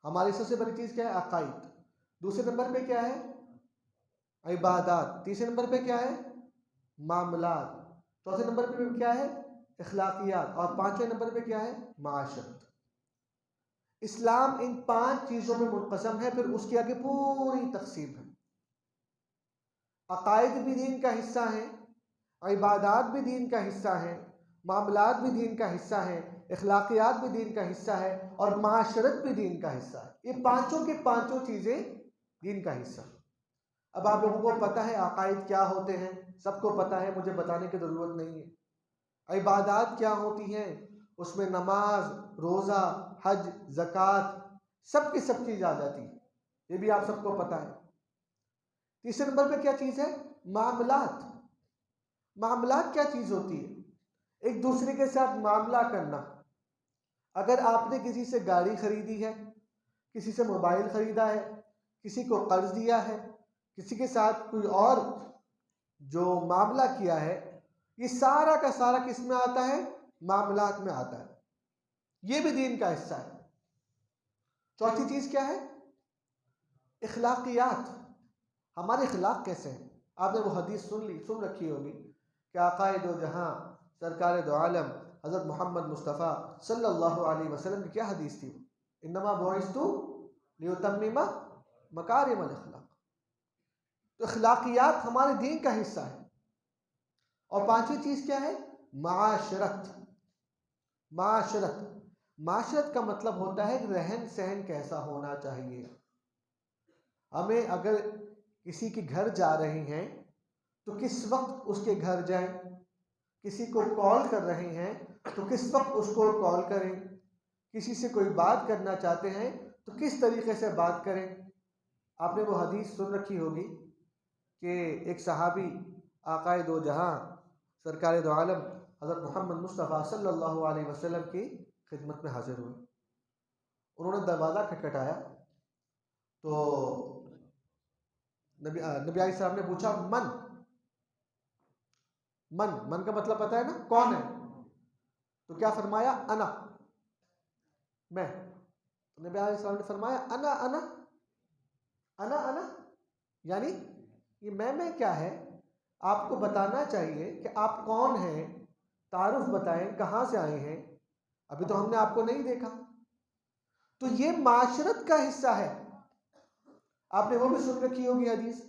हमारी सबसे बड़ी चीज़ क्या है? अकायद। दूसरे नंबर पे क्या है? इबादत। तीसरे नंबर पे क्या है? मामलात। चौथे नंबर पे क्या है? अखलाकियात। और पांचवें नंबर पे क्या है? माशरत। इस्लाम इन 5 चीज़ों में मुनक़सम है, फिर उसके आगे पूरी तकसीम है। अकायद भी दीन का हिस्सा है, इबादत भी दीन का हिस्सा है, मामलात भी दीन का हिस्सा है, अखलाकियात भी दीन का हिस्सा है और माशरत भी दीन का हिस्सा है। ये पांचों के पांचों चीज़ें दीन का हिस्सा है। अब आप लोगों को पता है अकायद क्या होते हैं, सबको पता है, मुझे बताने की ज़रूरत नहीं है। इबादत क्या होती हैं, उसमें नमाज, रोज़ा, हज, ज़कात सब की सब चीज़ आ जाती है, ये भी आप सबको पता है। तीसरे नंबर पे क्या चीज़ है? मामलात। मामलात क्या चीज़ होती है? एक दूसरे के साथ मामला करना। अगर आपने किसी से गाड़ी खरीदी है, किसी से मोबाइल खरीदा है, किसी को कर्ज दिया है, किसी के साथ कोई और जो मामला किया है, ये सारा का सारा किस में आता है? मामलात में आता है। ये भी दीन का हिस्सा है। चौथी चीज़ क्या है? इखलाकियात। हमारे इखलाक कैसे हैं? आपने वो हदीस सुन रखी होगी कि आकाए दो जहां सरकार दो आलम हज़रत मोहम्मद मुस्तफ़ा सल्लल्लाहु अलैहि वसल्लम की क्या हदीस थी? इन्नमा बुइस्तु लियुतम्मिमा मकारिमल अखलाक। तो अखलाकियात हमारे दीन का हिस्सा है। और पांचवी चीज़ क्या है? माशरत। माशरत माशरत का मतलब होता है रहन सहन कैसा होना चाहिए। हमें अगर किसी के घर जा रहे हैं तो किस वक्त उसके घर जाएं, किसी को कॉल कर रहे हैं तो किस वक्त उसको कॉल करें, किसी से कोई बात करना चाहते हैं तो किस तरीके से बात करें। आपने वो हदीस सुन रखी होगी कि एक सहाबी आकाए दो जहां सरकार दो आलम हज़रत मोहम्मद मुस्तफ़ा सल्लल्लाहु अलैहि वसल्लम की खिदमत में हाजिर हुए। उन्होंने दरवाज़ा खटखटाया तो नबी अलैहिस्सलाम ने पूछा, मन मन मन का मतलब पता है ना, कौन है? तो क्या फरमाया? अना, मैं। तो नबी अलैहिस्सलाम ने फरमाया अना अना अना अना, यानी ये मैं क्या है? आपको बताना चाहिए कि आप कौन हैं, तारुफ बताएं, कहाँ से आए हैं, अभी तो हमने आपको नहीं देखा। तो ये माशरत का हिस्सा है। आपने वो भी सुन रखी होगी हदीस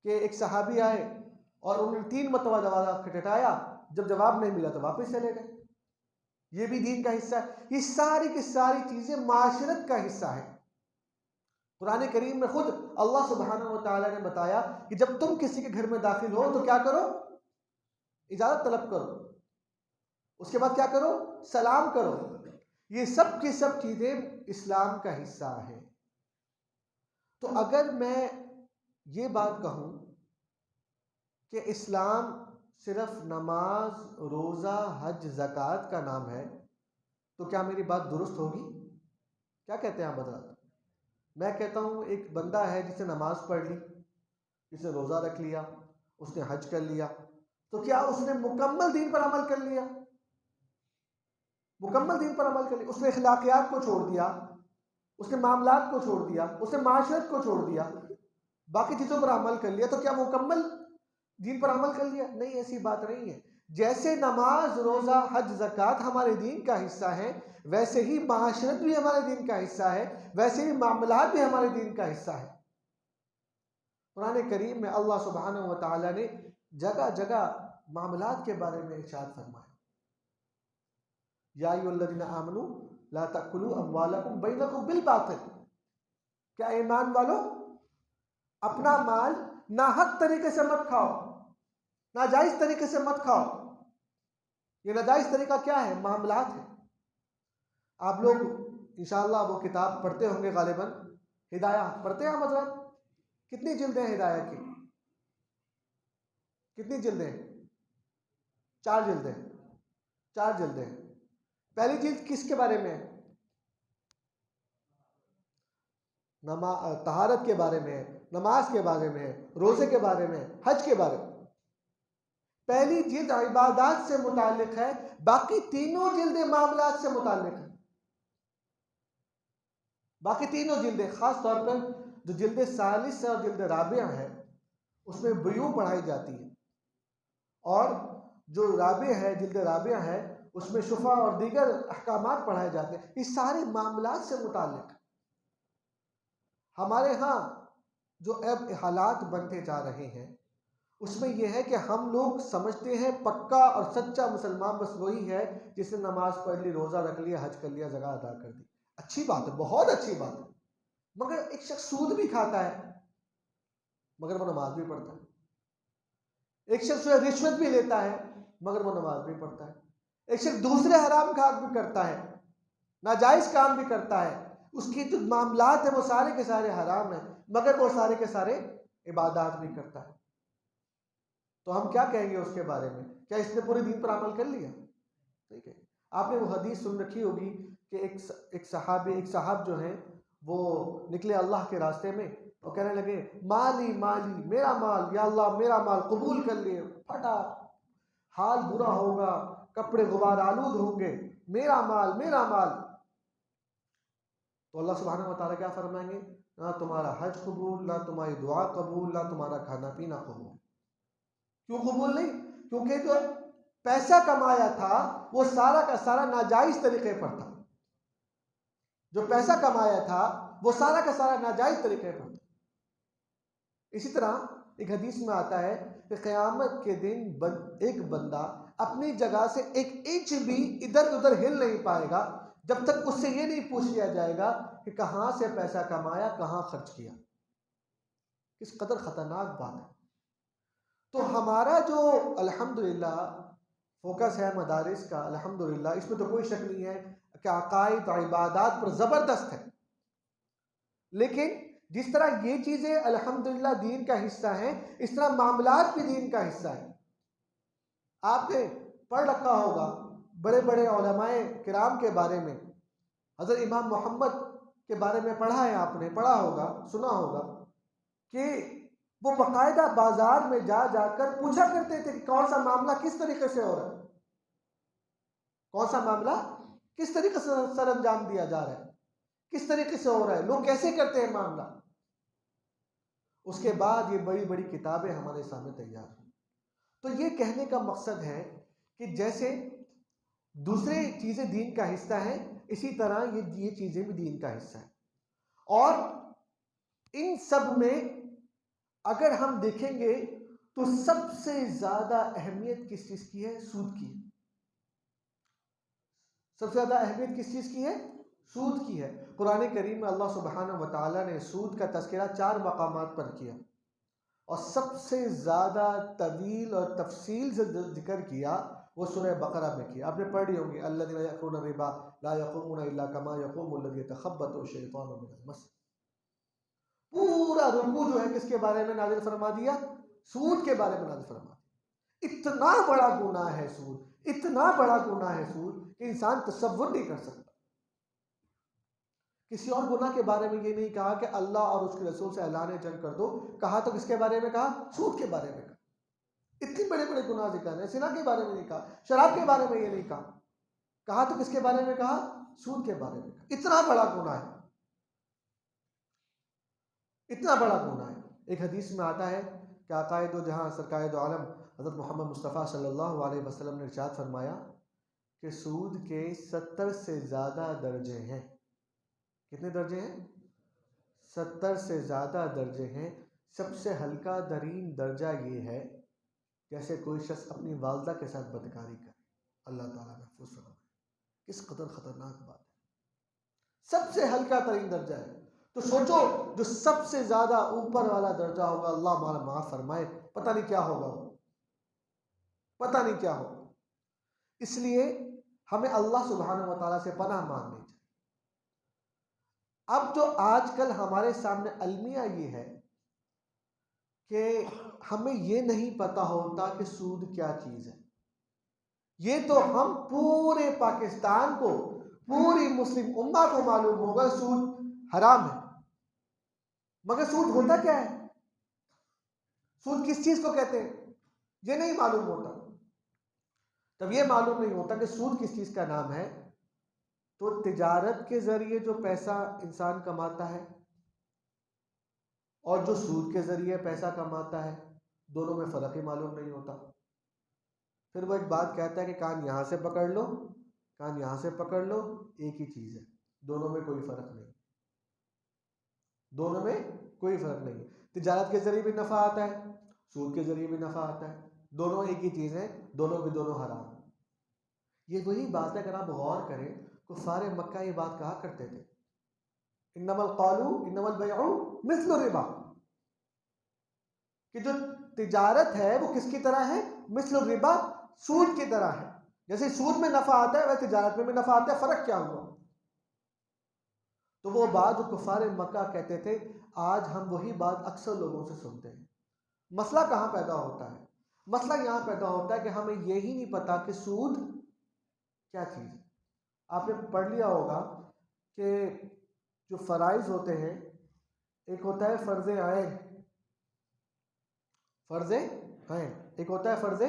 कि एक सहाबी आए और उन्होंने 3 मरतबा दरवाज़ा खटखटाया, जब जवाब नहीं मिला तो वापस चले गए। ये भी दीन का हिस्सा है। ये सारी की सारी चीज़ें माशरत का हिस्सा है। कुरान करीम में खुद अल्लाह सुब्हानहु व तआला ने बताया कि जब तुम किसी के घर में दाखिल हो तो क्या करो? इजाज़त तलब करो, उसके बाद क्या करो? सलाम करो। ये सब की सब चीज़ें इस्लाम का हिस्सा है। तो अगर मैं ये बात कहूँ कि इस्लाम सिर्फ नमाज, रोज़ा, हज, ज़कात का नाम है, तो क्या मेरी बात दुरुस्त होगी? क्या कहते हैं आप हज़रात? मैं कहता हूँ एक बंदा है जिसने नमाज पढ़ ली, जिसने रोज़ा रख लिया, उसने हज कर लिया, तो क्या उसने मुकम्मल दीन पर अमल कर लिया? मुकम्मल दीन पर अमल कर लिया। उसने अखलाकियात को छोड़ दिया, उसने मामलात को छोड़ दिया, उसने माशरत को छोड़ दिया, बाकी चीज़ों पर अमल कर लिया, तो क्या मुकम्मल दीन पर अमल कर लिया? नहीं, ऐसी बात नहीं है। जैसे नमाज, रोज़ा, हज, ज़कात हमारे दीन का हिस्सा है, वैसे ही माशरत भी हमारे दीन का हिस्सा है, वैसे ही मामलात भी हमारे दीन का हिस्सा है। कुरान करीम में अल्लाह सुब्हानहु व तआला ने जगह जगह मामलात के बारे में इरशाद फरमाया, या अय्युहल्लज़ीना आमनू ला तअकुलू अम्वालकुम बैनकुम बिल बातिल। क्या ईमान वालों, अपना माल नाहक तरीके से मत खाओ, नाजायज तरीके से मत खाओ। ये नाजायज़ तरीका क्या है? मामलात है। आप लोग इंशाअल्लाह वो किताब पढ़ते होंगे गालिबन, हिदाया पढ़ते हैं मतलब। कितनी जिल्दें हैं हिदाया की? कितनी जिल्दें? 4 जिल्दें। 4 जिल्दें। पहली जिल्द किसके बारे में है? तहारत के बारे में है, नमाज के बारे में है, रोजे के बारे में, हज के बारे में। पहली जिल्द इबादत से मुताल्लिक है, बाकी तीनों जिल्दें मामलात से मुताल्लिक है। बाकी तीनों जिल्दें, खास तौर पर जो जिल्द सालिस और जिल्द राबिया है उसमें बुयू पढ़ाई जाती है, और जो राबिया है, जिल्द राबिया है, उसमें शुफा और दीगर अहकामात पढ़ाए जाते हैं। इस सारे मामलात से मुताल्लिक हमारे यहाँ जो अब हालात बनते जा रहे हैं उसमें यह है कि हम लोग समझते हैं पक्का और सच्चा मुसलमान बस वही है जिसने नमाज पढ़ ली, रोज़ा रख लिया, हज कर लिया, ज़कात अदा कर दी। अच्छी बात है, बहुत अच्छी बात है, मगर एक शख्स सूद भी खाता है मगर वो नमाज भी पढ़ता है। एक शख्स रिश्वत भी लेता है मगर वो नमाज भी पढ़ता है। एक शख्स दूसरे हराम काम भी करता है, नाजायज़ काम भी करता है, उसकी जो मामलात है वो सारे के सारे हराम है, मगर वो सारे के सारे इबादत भी करता है। तो हम क्या कहेंगे उसके बारे में? क्या इसने पूरे दिन पर अमल कर लिया? ठीक है। आपने वो हदीस सुन रखी होगी कि एक साहब जो है वो निकले अल्लाह के रास्ते में और कहने लगे, माली माली, मेरा माल, या अल्लाह मेरा माल कबूल कर लिए। फटा, हाल बुरा होगा, कपड़े गुबार आलूद होंगे, मेरा माल, मेरा माल। तो अल्लाह सुब्हानहू व तआला क्या फरमाएंगे? ना तुम्हारा हज कबूल, ना तुम्हारी दुआ कबूल, ना तुम्हारा खाना पीना कबूल। क्यों कबूल नहीं? क्योंकि जो पैसा कमाया था वो सारा का सारा नाजायज तरीके पर था। जो पैसा कमाया था वो सारा का सारा नाजायज तरीके पर था। इसी तरह एक हदीस में आता है कि क़यामत के दिन एक बंदा अपनी जगह से एक इंच भी इधर उधर हिल नहीं पाएगा जब तक उससे ये नहीं पूछ लिया जाएगा कि कहाँ से पैसा कमाया, कहाँ खर्च किया। किस कदर ख़तरनाक बात है। तो हमारा जो अल्हम्दुलिल्लाह फोकस है मदारिस का, अल्हम्दुलिल्लाह, इसमें तो कोई शक नहीं है कि अकायद और इबादत पर ज़बरदस्त है। लेकिन जिस तरह ये चीज़ें अल्हम्दुलिल्लाह दीन का हिस्सा हैं, इस तरह मामलात भी दीन का हिस्सा है। आपने पढ़ रखा होगा बड़े बड़े उलमाए किराम के बारे में, हज़रत इमाम मोहम्मद के बारे में पढ़ा है, आपने पढ़ा होगा, सुना होगा कि वो बाकायदा बाजार में जा जाकर पूछा करते थे कि कौन सा मामला किस तरीके से हो रहा है, कौन सा मामला किस तरीके से सर अंजाम दिया जा रहा है, किस तरीके से हो रहा है, लोग कैसे करते हैं मामला। उसके बाद ये बड़ी बड़ी किताबें हमारे सामने तैयार हुई। तो ये कहने का मकसद है कि जैसे दूसरे चीज़ें दीन का हिस्सा है, इसी तरह ये चीज़ें भी दीन का हिस्सा है। और इन सब में अगर हम देखेंगे तो सबसे ज़्यादा अहमियत किस चीज़ की है? सूद की। सबसे ज़्यादा अहमियत किस चीज़ की है? सूद की है। कुरान करीम में अल्लाह सुब्हानहू व तआला ने सूद का तज़किरा 4 मकामात पर किया और सबसे ज़्यादा तवील और तफसील से जिक्र किया वो सूरह बकरा में किया। आपने पढ़ी होंगी, अल्लज़ीना यअकुलूना रिबा ला यक़ूमूना इल्ला कमा यक़ूमु अल्लज़ी यतख़ब्बतहु शैतानु मिनल मस। पूरा रुकू जो है किसके बारे में नाज़िल फरमा दिया? सूद के बारे में नाज़िल फरमा दिया। इतना बड़ा गुनाह है सूद, इतना बड़ा गुनाह है सूद कि इंसान तसव्वुर नहीं कर सकता। किसी और गुनाह के बारे में ये नहीं कहा कि अल्लाह और उसके रसूल से ऐलान जंग कर दो, कहा तो किसके बारे में कहा? सूद के बारे में कहा। इतने बड़े बड़े गुनाह जिक्र है, सिना के बारे में नहीं कहा, शराब के बारे में ये नहीं कहा, कहा तो किसके बारे में कहा? सूद के बारे में कहा। इतना बड़ा गुनाह है, इतना बड़ा गुनाह है। एक हदीस में आता है कि आकाए दो जहां सरकाए दो आलम हज़रत मोहम्मद मुस्तफ़ा सल्लल्लाहु अलैहि वसल्लम ने इरशाद फरमाया कि सूद के 70 से ज़्यादा दर्जे हैं। कितने दर्जे हैं? 70 से ज़्यादा दर्जे हैं। सबसे हल्का तरीन दर्जा ये है जैसे कोई शख्स अपनी वालदा के साथ बदकारी करे। अल्लाह ताला महफूज फरमाए। किस कदर ख़तरनाक बात है। सबसे हल्का तरीन दर्जा है। तो सोचो जो सबसे ज़्यादा ऊपर वाला दर्जा होगा, अल्लाह माफ़ फरमाए, पता नहीं क्या होगा वो, पता नहीं क्या होगा। इसलिए हमें अल्लाह सुब्हानहू व तआला से पनाह मांगनी चाहिए। अब जो आजकल हमारे सामने अलमिया ये है कि हमें ये नहीं पता होता कि सूद क्या चीज़ है। ये तो हम पूरे पाकिस्तान को, पूरी मुस्लिम उम्मा को मालूम होगा सूद हराम है, मगर सूद होता क्या है, सूद किस चीज को कहते हैं, ये नहीं मालूम होता। तब ये मालूम नहीं होता कि सूद किस चीज का नाम है, तो तिजारत के जरिए जो पैसा इंसान कमाता है और जो सूद के जरिए पैसा कमाता है, दोनों में फर्क ही मालूम नहीं होता। फिर वो एक बात कहता है कि कान यहां से पकड़ लो, कान यहां से पकड़ लो, एक ही चीज है, दोनों में कोई फर्क नहीं, दोनों में कोई फर्क नहीं है। तिजारत के जरिए भी नफा आता है, सूद के जरिए भी नफा आता है, दोनों एक ही चीज है, दोनों के दोनों हराम। ये वही बात है, अगर आप गौर करें, कुफारे मक्का ये बात कहा करते थे, इन्नमल क़ालू इन्नमल बैउ मिस्लु रिबा, कि जो तिजारत है वो किसकी तरह है, मिस्लु रिबा, सूद की तरह है। जैसे सूद में नफा आता है वैसे तिजारत में भी नफा आता है, फर्क क्या हुआ। तो वो बात जो कुफारे मक्का कहते थे, आज हम वही बात अक्सर लोगों से सुनते हैं। मसला कहाँ पैदा होता है, मसला यहाँ पैदा होता है कि हमें यही नहीं पता कि सूद क्या चीज़ है। आपने पढ़ लिया होगा कि जो फ़राइज़ होते हैं, एक होता है फ़र्ज़ आइन, फ़र्ज़ आइन, एक होता है फ़र्ज़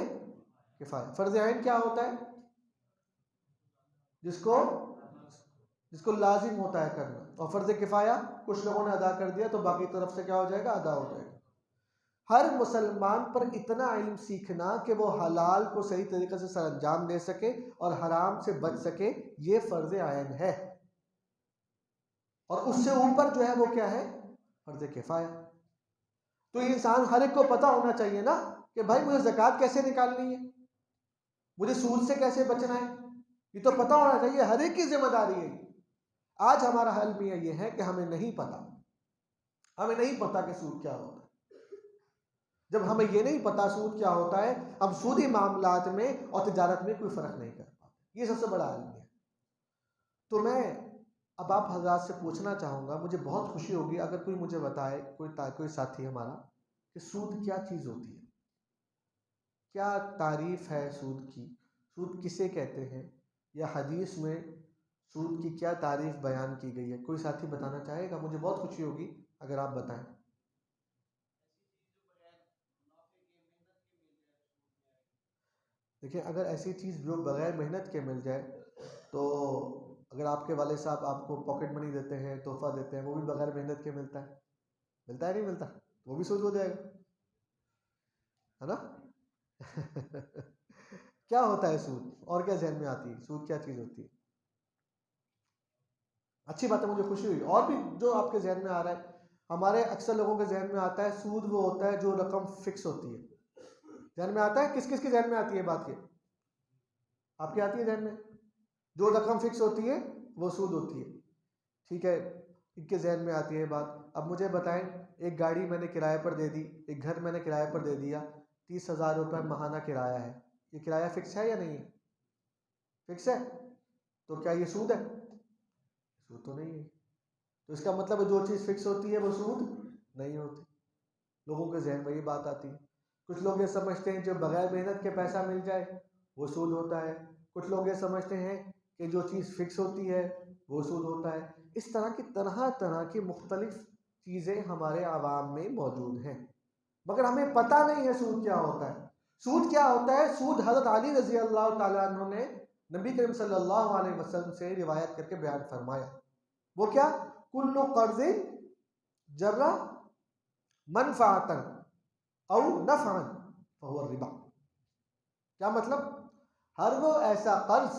किफ़ाया। फ़र्ज़ आइन क्या होता है, जिसको लाजिम होता है करना, और फ़र्ज़ किफ़ाया कुछ लोगों ने अदा कर दिया तो बाकी तरफ से क्या हो जाएगा, अदा हो जाएगा। हर मुसलमान पर इतना इल्म सीखना कि वो हलाल को सही तरीके से सरअंजाम दे सके और हराम से बच सके, ये फ़र्ज़ आइन है। और उससे ऊपर जो है वो क्या है, फ़र्ज़ किफ़ाया। तो ये इंसान हर एक को पता होना चाहिए ना कि भाई मुझे ज़कात कैसे निकालनी है, मुझे सूद से कैसे बचना है, ये तो पता होना चाहिए, हर एक की जिम्मेदारी है। आज हमारा हल भी ये है कि हमें नहीं पता, हमें नहीं पता कि सूद क्या होता है। जब हमें ये नहीं पता सूद क्या होता है, हम सूदी मामलात में और तिजारत में कोई फ़र्क नहीं कर पाते, ये सबसे बड़ा आलम है। तो मैं अब आप हज़रात से पूछना चाहूँगा, मुझे बहुत खुशी होगी अगर कोई मुझे बताए, कोई साथी हमारा, कि सूद क्या चीज़ होती है, क्या तारीफ़ है सूद की, सूद किसे कहते हैं, या हदीस में सूद की क्या तारीफ़ बयान की गई है। कोई साथी बताना चाहेगा, मुझे बहुत खुशी होगी अगर आप बताएं। देखिए, अगर ऐसी चीज़ जो बग़ैर मेहनत के मिल जाए, तो अगर आपके वाले साहब आपको पॉकेट मनी देते हैं, तोहफ़ा देते हैं, वो भी बग़ैर मेहनत के मिलता है, मिलता है नहीं मिलता, वो भी सूद हो जाएगा, है ना। क्या होता है सूद, और क्या जहन में आती है, सूद क्या चीज़ होती है। अच्छी बात है, मुझे खुशी हुई। और भी जो आपके जहन में आ रहा है, हमारे अक्सर लोगों के जहन में आता है सूद वो होता है जो रकम फिक्स होती है। जहन में आता है, किस किस के जहन में आती है बात, ये आपके आती है जहन में, जो रकम फिक्स होती है वो सूद होती है, ठीक है, इनके जहन में आती है बात। अब मुझे बताएं, एक गाड़ी मैंने किराए पर दे दी, एक घर मैंने किराए पर दे दिया, 30,000 रुपये माहाना किराया है, ये किराया फिक्स है या नहीं है, फिक्स है, तो क्या ये सूद है, सूद तो नहीं है। तो इसका मतलब है जो चीज़ फिक्स होती है वो सूद नहीं होती। लोगों के जहन में ये बात आती है। कुछ लोग ये समझते हैं जो बगैर मेहनत के पैसा मिल जाए वो सूद होता है, कुछ लोग ये समझते हैं कि जो चीज़ फिक्स होती है वो सूद होता है। इस तरह की मुख्तलिफ चीज़ें हमारे आवाम में मौजूद हैं, मगर हमें पता नहीं है सूद क्या होता है। सूद क्या होता है, सूद हज़रत अली रज़ी अल्लाह ताला अन्हु ने नबी करीम सल्लल्लाहु अलैहि वसल्लम से रिवायत करके बयान फरमाया। वो क्या, कुल्लु कर्ज़िन जर्रा मनफ़अतन औ नफ़अन फहुवा रिबा। क्या मतलब, हर वो ऐसा कर्ज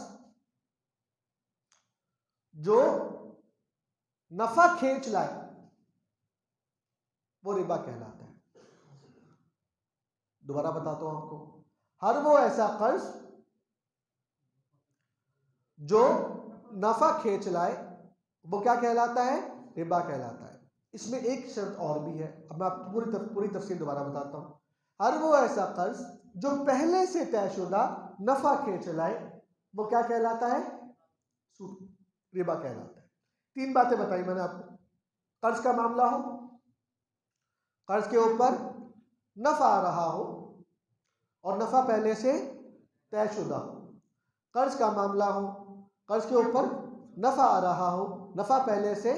जो नफा खींच लाए वो रिबा कहलाता है। दोबारा बताता हूं आपको, हर वो ऐसा कर्ज जो नफा खींच लाए वो क्या कहलाता है, रिबा कहलाता है। इसमें एक शर्त और भी है, अब मैं आपको पूरी तफसील दोबारा बताता हूं। हर वो ऐसा कर्ज जो पहले से तयशुदा नफा खींच लाए वो क्या कहलाता है? सूद, रिबा कहलाता है। 3 बातें बताई मैंने आपको। कर्ज का मामला हो, कर्ज के ऊपर नफा आ रहा हो और नफा पहले से तयशुदा हो। कर्ज का मामला हो, कर्ज के ऊपर नफा आ रहा हो, नफा पहले से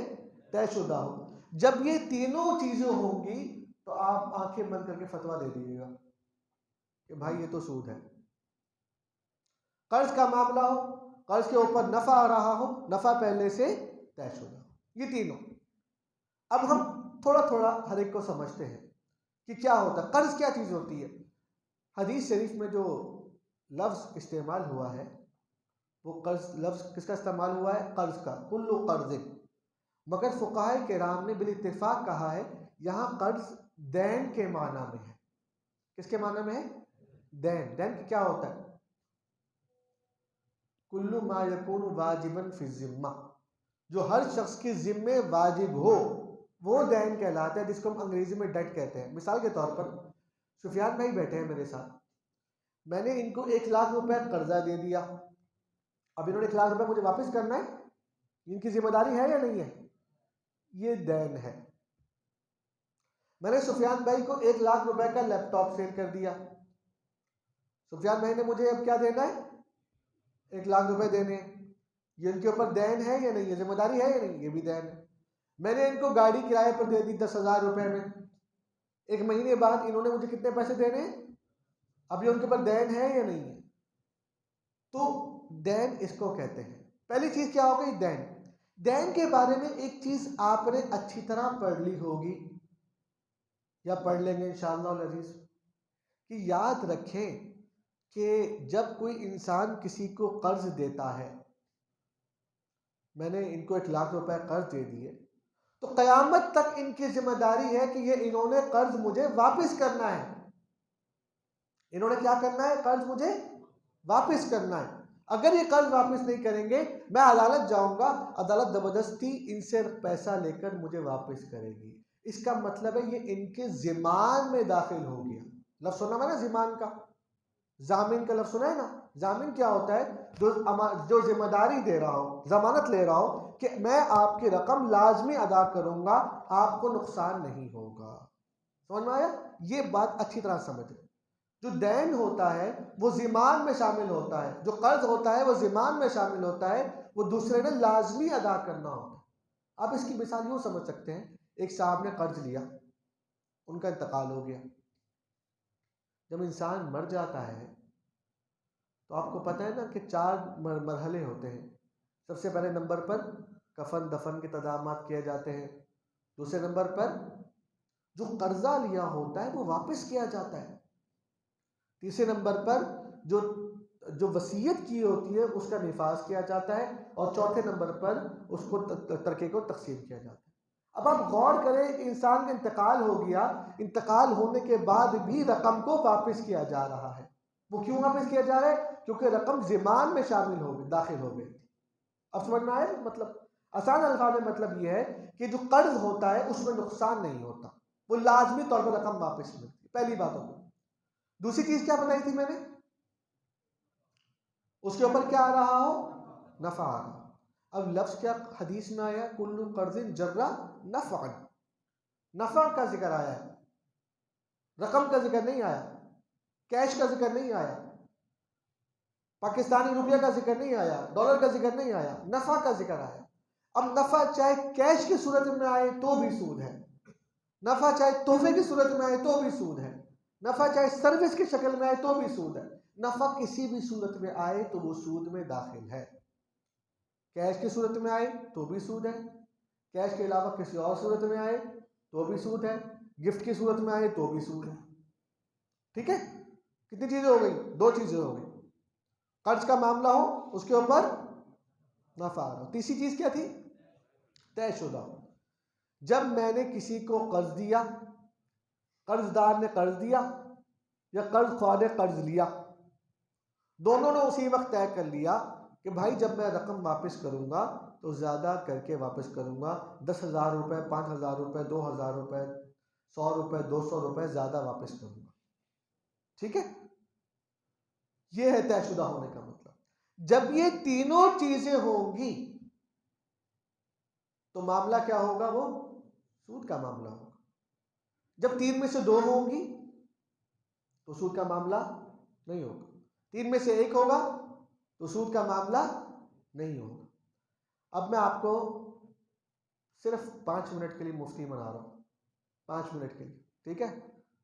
तयशुदा हो। जब ये तीनों चीजें होंगी तो आप आंखें बंद करके फतवा दे दीजिएगा कि भाई ये तो सूद है। कर्ज का मामला हो, कर्ज के ऊपर नफा आ रहा हो, नफा पहले से तयशुदा हो, ये तीनों। अब हम थोड़ा थोड़ा हर एक को समझते हैं कि क्या होता है, कर्ज क्या चीज होती है। हदीस शरीफ में जो लफ्ज इस्तेमाल हुआ है वो कर्ज लफ्ज किसका इस्तेमाल हुआ है? कर्ज का, कुल्लु कर्ज। मगर फुकाहे किराम ने बिल इत्तेफाक कहा है यहाँ कर्ज दैन के माना में है। किसके माना में है? दैन। दैन क्या होता है? कुल्लु मा यकूनु वाजिबन फी जिम्मा, जो हर शख्स के जिम्मे वाजिब हो वो दैन कहलाता है, जिसको हम अंग्रेजी में डेट कहते हैं। मिसाल के तौर पर सुफियान भाई बैठे हैं मेरे साथ, मैंने इनको 1 लाख रुपए कर्जा दे दिया, अब इन्होंने 1 लाख रुपए मुझे वापस करना है, इनकी जिम्मेदारी है या नहीं है? ये दैन है। मैंने सुफियान भाई को 1 लाख रुपए का लैपटॉप सेल कर दिया, सुफियान भाई ने मुझे अब क्या देना है? 1 लाख रुपए देने हैं। ये इनके ऊपर दैन है या नहीं है? जिम्मेदारी है या नहीं? ये भी दैन है। मैंने इनको गाड़ी किराए पर दे दी 10,000 रुपए में, 1 महीने बाद इन्होंने मुझे कितने पैसे देने हैं? अब ये उनके ऊपर दैन है या नहीं है? तो दैन इसको कहते हैं। पहली चीज क्या हो गई? दैन। दैन के बारे में एक चीज आपने अच्छी तरह पढ़ ली होगी या पढ़ लेंगे इंशाअल्लाह अज़ीज़, कि याद रखें कि जब कोई इंसान किसी को कर्ज देता है, मैंने इनको 1 लाख रुपए कर्ज दे दिए, तो कयामत तक इनकी जिम्मेदारी है कि ये इन्होंने कर्ज मुझे वापस करना है। इन्होंने क्या करना है? कर्ज मुझे वापस करना है। अगर ये कर्ज वापस नहीं करेंगे, मैं अदालत जाऊंगा, अदालत जबरदस्ती इनसे पैसा लेकर मुझे वापस करेगी। इसका मतलब है ये इनके जिमान में दाखिल हो गया। लफ्ज सुना मैंने जिमान का, जामिन का लफ्ज सुना है ना? जामिन क्या होता है? जो जिम्मेदारी दे रहा हो, जमानत ले रहा हो कि मैं आपकी रकम लाजमी अदा करूंगा, आपको नुकसान नहीं होगा। समझ में आया? ये बात अच्छी तरह समझ। जो दैन होता है वो जिमान में शामिल होता है, जो कर्ज होता है वो जिमान में शामिल होता है, वो दूसरे ने लाजमी अदा करना होता है। आप इसकी मिसाल यूँ समझ सकते हैं, एक साहब ने कर्ज लिया, उनका इंतकाल हो गया। जब इंसान मर जाता है तो आपको पता है ना कि 4 मरहले होते हैं। सबसे पहले नंबर पर कफन दफन के इंतजामात किए जाते हैं। दूसरे नंबर पर जो कर्जा लिया होता है वो वापस किया जाता है। तीसरे नंबर पर जो वसीयत की होती है उसका निफाज किया जाता है, और चौथे नंबर पर उसको तरके को तकसीम किया जाता है। अब आप गौर करें कि इंसान का इंतकाल हो गया, इंतकाल होने के बाद भी रकम को वापस किया जा रहा है। वो क्यों वापस किया जा रहा है? क्योंकि रकम जिमान में शामिल हो गई, दाखिल हो गई। अब समझ में आया? मतलब आसान अल्फाज में मतलब यह है कि जो कर्ज होता है उसमें नुकसान नहीं होता, वो लाजमी तौर पर रकम वापस मिलती है। पहली बात होगी। दूसरी चीज क्या बनाई थी मैंने? उसके ऊपर क्या आ रहा हो? नफा आ रहा। अब लफ्ज क्या हदीस में आया? कुल्लु कर्जिन जर्रा नफअन। नफा का जिक्र आया है, रकम का जिक्र नहीं आया, कैश का जिक्र नहीं आया, पाकिस्तानी रुपया का जिक्र नहीं आया, डॉलर का जिक्र नहीं आया, नफा का जिक्र आया। अब नफा चाहे कैश की सूरत में आए तो भी सूद है, नफा चाहे तोहफे की सूरत में आए तो भी सूद है, नफा चाहे सर्विस की शक्ल में आए तो भी सूद है। नफा किसी भी सूरत में आए तो वो सूद में दाखिल है। कैश की सूरत में आए तो भी सूद है, कैश के अलावा किसी और सूरत में आए तो भी सूद है, गिफ्ट की सूरत में आए तो भी सूद है। ठीक है? कितनी चीजें हो गई? 2 चीजें हो गई। कर्ज का मामला हो, उसके ऊपर नफा आ रहा हो। तीसरी चीज क्या थी? तयशुदा। जब मैंने किसी को कर्ज दिया, कर्जदार ने कर्ज दिया या कर्ज ख्वाह ने कर्ज लिया, दोनों ने उसी वक्त तय कर लिया कि भाई जब मैं रकम वापस करूंगा तो ज्यादा करके वापस करूंगा, 10,000 रुपए, 5,000 रुपए, 2,000 रुपए, 100 रुपए, 200 रुपए ज्यादा वापस करूंगा। ठीक है? यह है तयशुदा होने का मतलब। जब ये तीनों चीजें होंगी तो मामला क्या होगा? वो सूद का मामला होगा। जब तीन में से दो होंगी तो सूद का मामला नहीं होगा। तीन में से एक होगा तो सूद का मामला नहीं होगा। अब मैं आपको सिर्फ 5 मिनट के लिए मुफ्ती बना रहा हूं, 5 मिनट के लिए, ठीक है?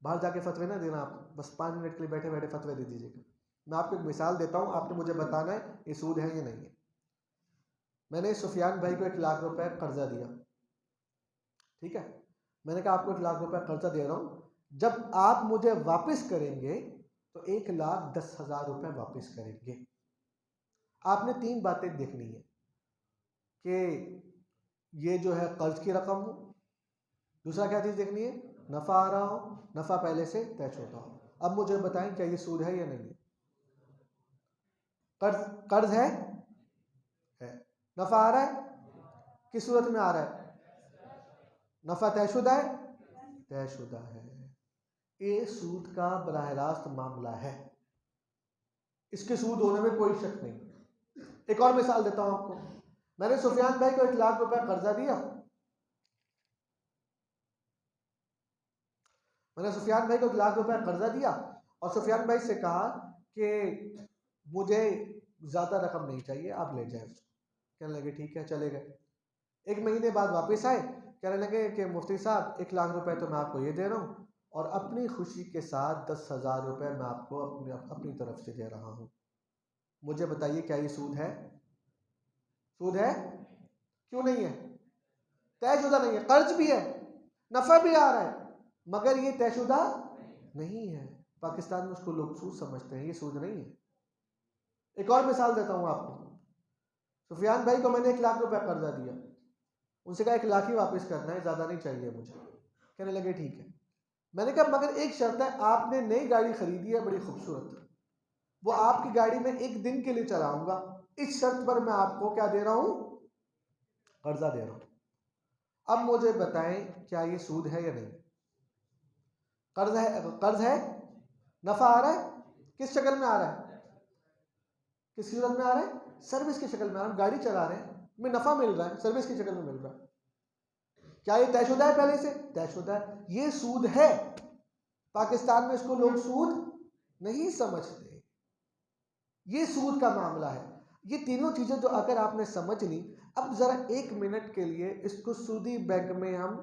बाहर जाके फतवे ना देना, आप बस 5 मिनट के लिए बैठे बैठे फतवे दे दीजिएगा। मैं आपको एक मिसाल देता हूं, आपने मुझे बताना है ये सूद है या नहीं है। मैंने सुफियान भाई को 1 लाख रुपए कर्जा दिया, ठीक है? मैंने कहा आपको 1 लाख रुपए कर्जा दे रहा हूं, जब आप मुझे वापस करेंगे तो 1,10,000 रुपए वापस करेंगे। आपने 3 बातें देखनी है कि ये जो है कर्ज की रकम हो, दूसरा क्या चीज देखनी है? नफा आ रहा हो, नफा पहले से तय होता हो। अब मुझे बताएं क्या ये सूद है या नहीं है? कर्ज है? नफा आ रहा है? किस सूरत में आ रहा है? नफा तयशुदा है? तयशुदा है। ये सूद का बराह रास्त मामला है, इसके सूद होने में कोई शक नहीं। एक और मिसाल देता हूं आपको। मैंने सुफियान भाई को 1 लाख रुपए कर्जा दिया, मैंने सुफियान भाई को 1 लाख रुपए कर्जा दिया और सुफियान भाई से कहा कि मुझे ज्यादा रकम नहीं चाहिए, आप ले जाए। कहने लगे ठीक है, चले गए। 1 महीने बाद वापस आए, कहने लगे कि मुफ्ती साहब 1 लाख रुपए तो मैं आपको ये दे रहा हूँ और अपनी खुशी के साथ 10,000 रुपए मैं आपको अपनी तरफ से दे रहा हूँ। मुझे बताइए क्या ये सूद है? सूद है? क्यों नहीं है? तयशुदा नहीं है। कर्ज भी है, नफा भी आ रहा है, मगर ये तयशुदा नहीं है। पाकिस्तान में उसको लोग सूद समझते हैं, ये सूद नहीं है। एक और मिसाल देता हूं आपको। सुफियान भाई को मैंने 1 लाख रुपए कर्जा दिया, उनसे कहा 1 लाख ही वापस करना है, ज्यादा नहीं चाहिए मुझे। कहने लगे ठीक है। मैंने कहा मगर एक शर्त है, आपने नई गाड़ी खरीदी है बड़ी खूबसूरत, वो आपकी गाड़ी में 1 दिन के लिए चलाऊंगा, इस शर्त पर मैं आपको क्या दे रहा हूं? कर्जा दे रहा हूं। अब मुझे बताएं क्या ये सूद है या नहीं? कर्ज है? कर्ज है? नफा आ रहा है? किस शक्ल में आ रहा है? किस सूरत में आ रहा है? सर्विस की शक्ल में आ रहा है। गाड़ी चला रहे हैं, में नफा मिल रहा है, सर्विस की शक्ल में मिल रहा है। क्या ये तयशुदा है? पहले से तयशुदा है। ये सूद है। पाकिस्तान में इसको लोग सूद नहीं समझते, ये सूद का मामला है। ये तीनों चीजें जो अगर आपने समझ ली, अब जरा 1 मिनट के लिए इसको सूदी बैंक में हम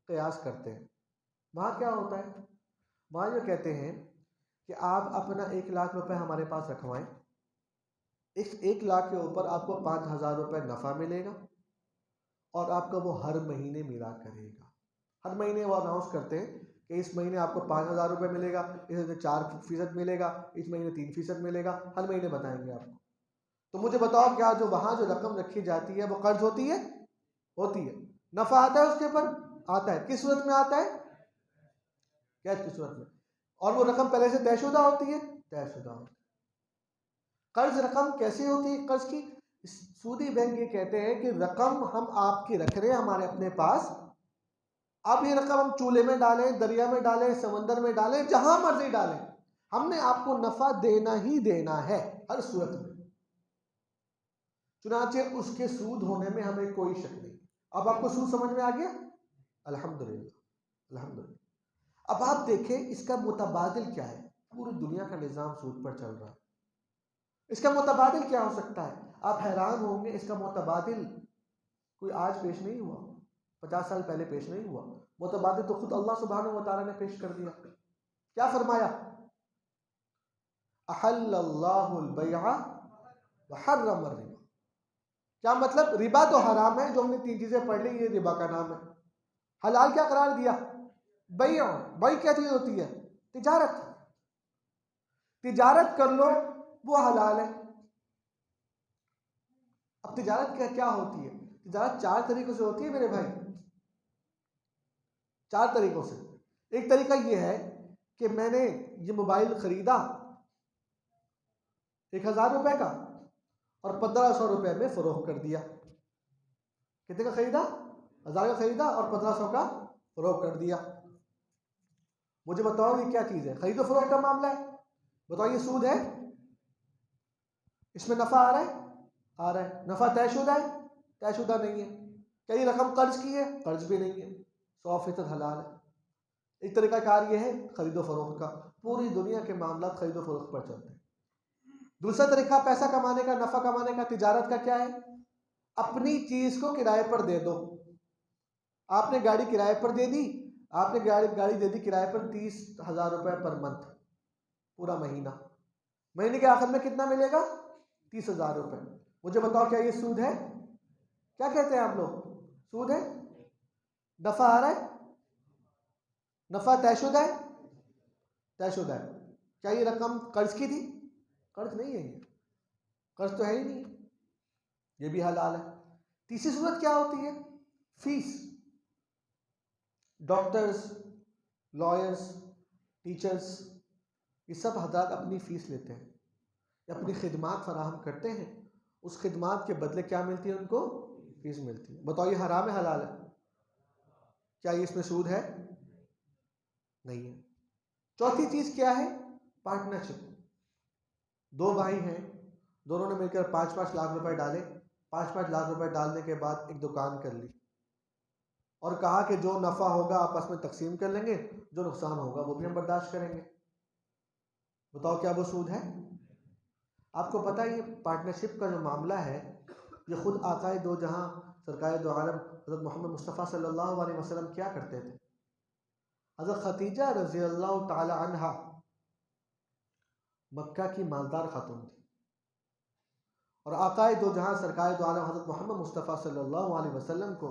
कयास करते हैं। वहां क्या होता है? वहां जो कहते हैं कि आप अपना 1 लाख रुपए हमारे पास रखवाएं, इस 1 लाख के ऊपर आपको 5,000 रुपए नफा मिलेगा और आपका वो हर महीने मिला करेगा। हर महीने वो अनाउंस करते हैं कि इस महीने आपको 5,000 रुपए मिलेगा, इस महीने 4% मिलेगा, इस महीने 3% मिलेगा, हर महीने बताएंगे आपको। तो मुझे बताओ क्या जो वहां जो रकम रखी जाती है वो कर्ज होती है? होती है। नफा आता है उसके ऊपर? आता है। किस सूरत में आता है? कैश की सूरत में। और वो रकम पहले से तयशुदा होती है? तयशुदा होती है। कर्ज रकम कैसी होती है? कर्ज की सूदी बैंक ये कहते हैं कि रकम हम आपकी रख रहे हैं हमारे अपने पास, अब ये रकम हम चूल्हे में डालें, दरिया में डालें, समंदर में डालें, जहां मर्जी डालें, हमने आपको नफा देना ही देना है हर सूरत में। चुनाचे उसके सूद होने में हमें कोई शक नहीं। अब आपको सूद समझ में आ गया? अल्हम्दुलिल्लाह, अल्हम्दुलिल्लाह। अब आप देखें इसका मुतबादिल क्या है। पूरी दुनिया का निजाम सूद पर चल रहा है, इसका मुतबादिल क्या हो सकता है? आप हैरान होंगे, इसका मुतबादिल कोई आज पेश नहीं हुआ, 50 साल पहले पेश नहीं हुआ। मुतबादिल तो खुद अल्लाह सुब्हानहू व तआला ने पेश कर दिया। क्या फरमाया? अहल्लल्लाहुल बैअ व हर्रम रिबा। क्या मतलब? रिबा तो हराम है, जो हमने 3 चीजें पढ़ ली, ये रिबा का नाम है। हलाल क्या करार दिया? बैअ। बैअ क्या चीज होती है? तिजारत। तिजारत कर लो, वो हलाल है। अब तिजारत क्या होती है? तिजारत 4 तरीकों से होती है मेरे भाई, 4 तरीकों से। एक तरीका ये है कि मैंने ये मोबाइल खरीदा 1,000 रुपए का और 1,500 रुपए में फरोख्त कर दिया। कितने का खरीदा? 1,000 का खरीदा और 1,500 का फरोख्त कर दिया। मुझे बताओ ये क्या चीज है? खरीदो फरोख्त का मामला है, बताओ ये सूद है? इसमें नफ़ा आ रहा है? आ रहा है। नफ़ा तयशुदा है? तयशुदा नहीं है। क्या ये रकम कर्ज की है? कर्ज भी नहीं है, 100% हलाल है। एक तरीका कार ये है खरीदो फरोख्त का, पूरी दुनिया के मामला खरीदो फरोख्त पर चलते हैं। दूसरा तरीका पैसा कमाने का, नफ़ा कमाने का, तिजारत का क्या है? अपनी चीज़ को किराए पर दे दो। आपने गाड़ी किराए पर दे दी, आपने गाड़ी दे दी किराए पर 30,000 रुपये पर मंथ, पूरा महीना। महीने के आखिर में कितना मिलेगा? 30,000 रुपये। मुझे बताओ क्या ये सूद है? क्या कहते हैं आप लोग? सूद है? नफ़ा आ रहा है? नफ़ा तयशुदा है? तयशुदा है। क्या ये रकम कर्ज की थी? कर्ज नहीं है, ये कर्ज तो है ही नहीं, ये भी हलाल है। तीसरी सूरत क्या होती है? फीस। डॉक्टर्स, लॉयर्स, टीचर्स, ये सब हज़रात अपनी फ़ीस लेते हैं, अपनी खिदमात फराहम करते हैं, उस खिदमात के बदले क्या मिलती है उनको? फीस मिलती है। बताओ ये हराम है हलाल है? क्या ये इसमें सूद है? नहीं है। चौथी चीज़ क्या है? पार्टनरशिप। दो भाई हैं, दोनों ने मिलकर 5-5 लाख रुपए डाले, 5-5 लाख रुपए डालने के बाद एक दुकान कर ली और कहा कि जो नफ़ा होगा आपस में तकसीम कर लेंगे, जो नुकसान होगा वो भी हम बर्दाश्त करेंगे। बताओ क्या वो सूद है? आपको पता है ये पार्टनरशिप का जो मामला है, ये खुद आकाए दो जहां सरकार दो आलम हज़रत मोहम्मद मुस्तफ़ा सल्लल्लाहु अलैहि वसल्लम क्या करते थे? हज़रत खतीजा रज़ी अल्लाह ताला अन्हा मक्का की मालदार खातून थी और आकाए दो जहां सरकार दो आलम हज़रत मोहम्मद मुस्तफ़ा सल्लल्लाहु अलैहि वसल्लम को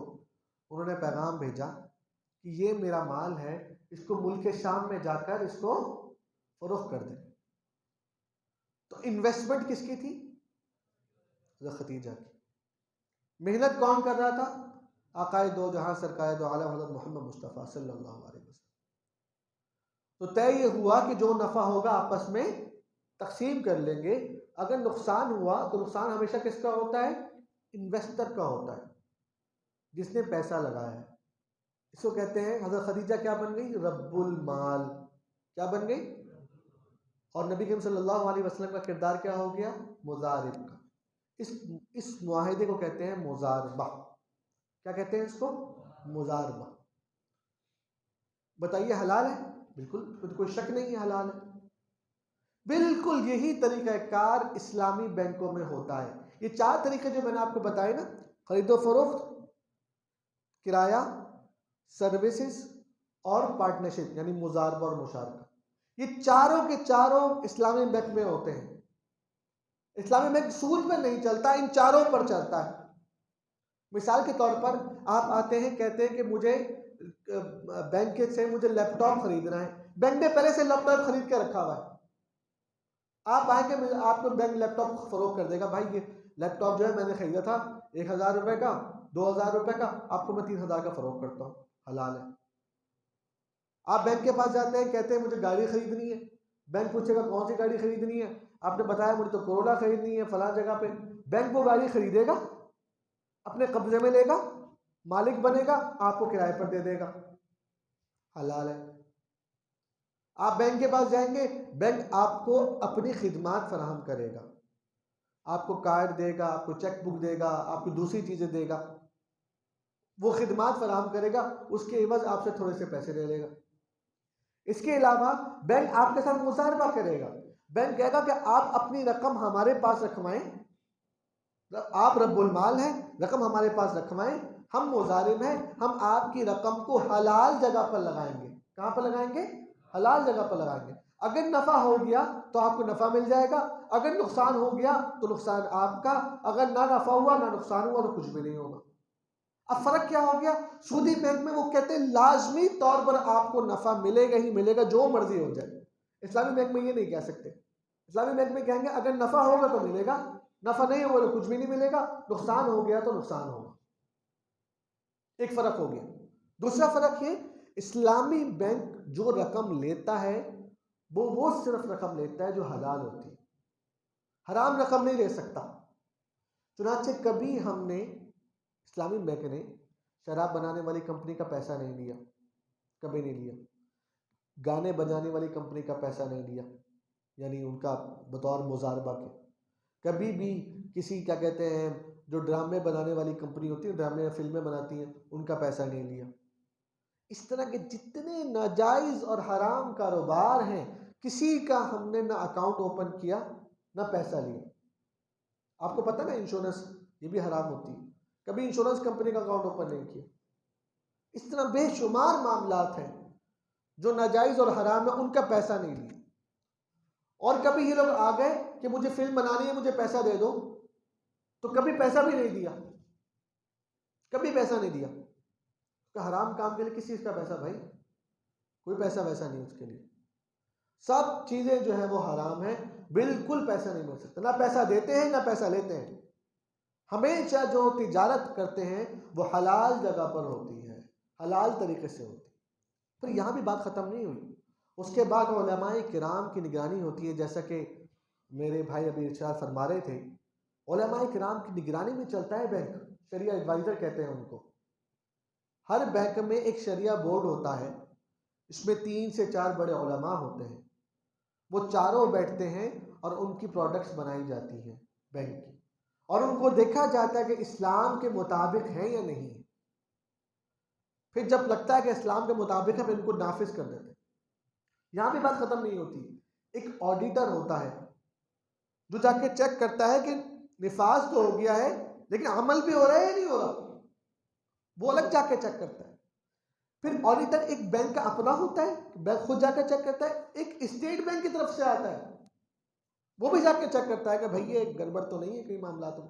उन्होंने पैगाम भेजा कि ये मेरा माल है, इसको मुल्क शाम में जाकर इसको फरोख्त कर दें। तो इन्वेस्टमेंट किसकी थी? हज़रत खतीजा की। मेहनत कौन कर रहा था? आकाए दो जहां सरकार दो आलम हज़रत मोहम्मद मुस्तफ़ा सल्लल्लाहु अलैहि वसल्लम। तो तय ये हुआ कि जो नफ़ा होगा आपस में तकसीम कर लेंगे। अगर नुकसान हुआ तो नुकसान हमेशा किसका होता है? इन्वेस्टर का होता है, जिसने पैसा लगाया है। इसको कहते हैं हज़रत खदीजा क्या बन गई? रब्बुल माल। क्या बन गई? और नबी करीम सल्लल्लाहु अलैहि वसल्लम का किरदार क्या हो गया? मुज़ारिब का। इस मुआहिदे को कहते हैं मुज़ारबा। क्या कहते हैं इसको? मुज़ारबा। बताइए हलाल है? बिल्कुल, कोई शक नहीं है हलाल है। बिल्कुल यही तरीक़ाकार इस्लामी बैंकों में होता है। ये 4 तरीके जो मैंने आपको बताए ना, खरीदो फरोख्त, किराया, सर्विसेज और पार्टनरशिप यानी मुज़ारबा और मुशारका, ये चारों के चारों इस्लामी बैंक में होते हैं। इस्लामी बैंक सूद पर नहीं चलता, इन चारों पर चलता है। मिसाल के तौर पर आप आते हैं, कहते हैं कि मुझे बैंक से मुझे लैपटॉप खरीदना है, बैंक ने पहले से लैपटॉप खरीद के रखा हुआ है। आप आएंगे, आपको बैंक लैपटॉप फरोख्त कर देगा, भाई ये लैपटॉप जो है मैंने खरीदा था 1,000 रुपये का, 2,000 रुपये का, आपको मैं 3,000 का फरोख्त करता हूँ, हलाल है। आप बैंक के पास जाते हैं, कहते हैं मुझे गाड़ी खरीदनी है, बैंक पूछेगा कौन सी गाड़ी खरीदनी है, आपने बताया मुझे तो कोरोला खरीदनी है फलां जगह पे। बैंक वो गाड़ी खरीदेगा, अपने कब्जे में लेगा, मालिक बनेगा, आपको किराए पर दे देगा, हलाल है। आप बैंक के पास जाएंगे, बैंक आपको अपनी खिदमात फराहम करेगा, आपको कार्ड देगा, आपको चेक बुक देगा, आपको दूसरी चीज़ें देगा, वो खिदमात फराहम करेगा, उसके एवज आपसे थोड़े से पैसे ले लेगा। इसके अलावा बैंक आपके साथ मुज़ारबा करेगा। बैंक कहेगा कि आप अपनी रकम हमारे पास रखवाएं, आप रब्बुल माल हैं, रकम हमारे पास रखवाएं, हम मुज़ारिब हैं, हम आपकी रकम को हलाल जगह पर लगाएंगे। कहाँ पर लगाएंगे? हलाल जगह पर लगाएंगे। अगर नफ़ा हो गया तो आपको नफ़ा मिल जाएगा, अगर नुकसान हो गया तो नुकसान आपका, अगर ना नफ़ा हुआ ना नुकसान हुआ तो कुछ भी नहीं होगा। अब फ़र्क क्या हो गया? सूदी बैंक में वो कहते हैं लाजमी तौर पर आपको नफ़ा मिलेगा ही मिलेगा, जो मर्जी हो जाए। इस्लामी बैंक में ये नहीं कह सकते। इस्लामी बैंक में कहेंगे अगर नफ़ा होगा तो मिलेगा, नफ़ा नहीं होगा तो कुछ भी नहीं मिलेगा, नुकसान हो गया तो नुकसान होगा। एक फ़र्क हो गया। दूसरा फ़र्क ये, इस्लामी बैंक जो रकम लेता है वो सिर्फ रकम लेता है जो हलाल होती है, हराम रकम नहीं ले सकता। चुनांचे कभी हमने, इस्लामी बैंक ने शराब बनाने वाली कंपनी का पैसा नहीं लिया, कभी नहीं लिया। गाने बजाने वाली कंपनी का पैसा नहीं लिया, यानी उनका बतौर मुज़ारबा के। कभी भी किसी क्या कहते हैं जो ड्रामे बनाने वाली कंपनी होती है, ड्रामे या फिल्में बनाती हैं, उनका पैसा नहीं लिया। इस तरह के जितने नाजायज़ और हराम कारोबार हैं, किसी का हमने ना अकाउंट ओपन किया ना पैसा लिया। आपको पता ना इंश्योरेंस ये भी हराम होती है, कभी इंश्योरेंस कंपनी का अकाउंट ओपन नहीं किया। इस तरह बेशुमार मामलात हैं जो नाजायज़ और हराम है, उनका पैसा नहीं लिया। और कभी ये लोग आ गए कि मुझे फिल्म बनानी है, मुझे पैसा दे दो, तो कभी पैसा भी नहीं दिया, कभी पैसा नहीं दिया। तो हराम काम के लिए किस चीज़ का पैसा भाई? कोई पैसा वैसा नहीं उसके लिए। सब चीज़ें जो है वो हराम है, बिल्कुल पैसा नहीं मिल सकता, ना पैसा देते हैं ना पैसा लेते हैं। हमेशा जो तिजारत करते हैं वो हलाल जगह पर होती है, हलाल तरीके से होती है। फिर यहाँ भी बात ख़त्म नहीं हुई, उसके बाद उलमाए किराम की निगरानी होती है। जैसा कि मेरे भाई अभी इरशाद फरमा रहे थे, उलमाए किराम की निगरानी में चलता है बैंक, शरिया एडवाइज़र कहते हैं उनको। हर बैंक में एक शरिया बोर्ड होता है, इसमें 3 से 4 बड़े उलमा होते हैं, वो चारों बैठते हैं और उनकी प्रोडक्ट्स बनाई जाती हैं बैंक की, और उनको देखा जाता है कि इस्लाम के मुताबिक है या नहीं है। फिर जब लगता है कि इस्लाम के मुताबिक है, फिर इनको नाफिज कर देते हैं। यहाँ भी बात ख़त्म नहीं होती, एक ऑडिटर होता है जो जाके चेक करता है कि निफाज तो हो गया है, लेकिन अमल भी हो रहा है या नहीं हो रहा, वो अलग जाके चेक करता है। फिर ऑडिटर एक बैंक का अपना होता है, बैंक खुद जाकर चेक करता है, एक स्टेट बैंक की तरफ से आता है, वो भी जाके चेक करता है कि भाई ये गड़बड़ तो नहीं है कोई मामला तो।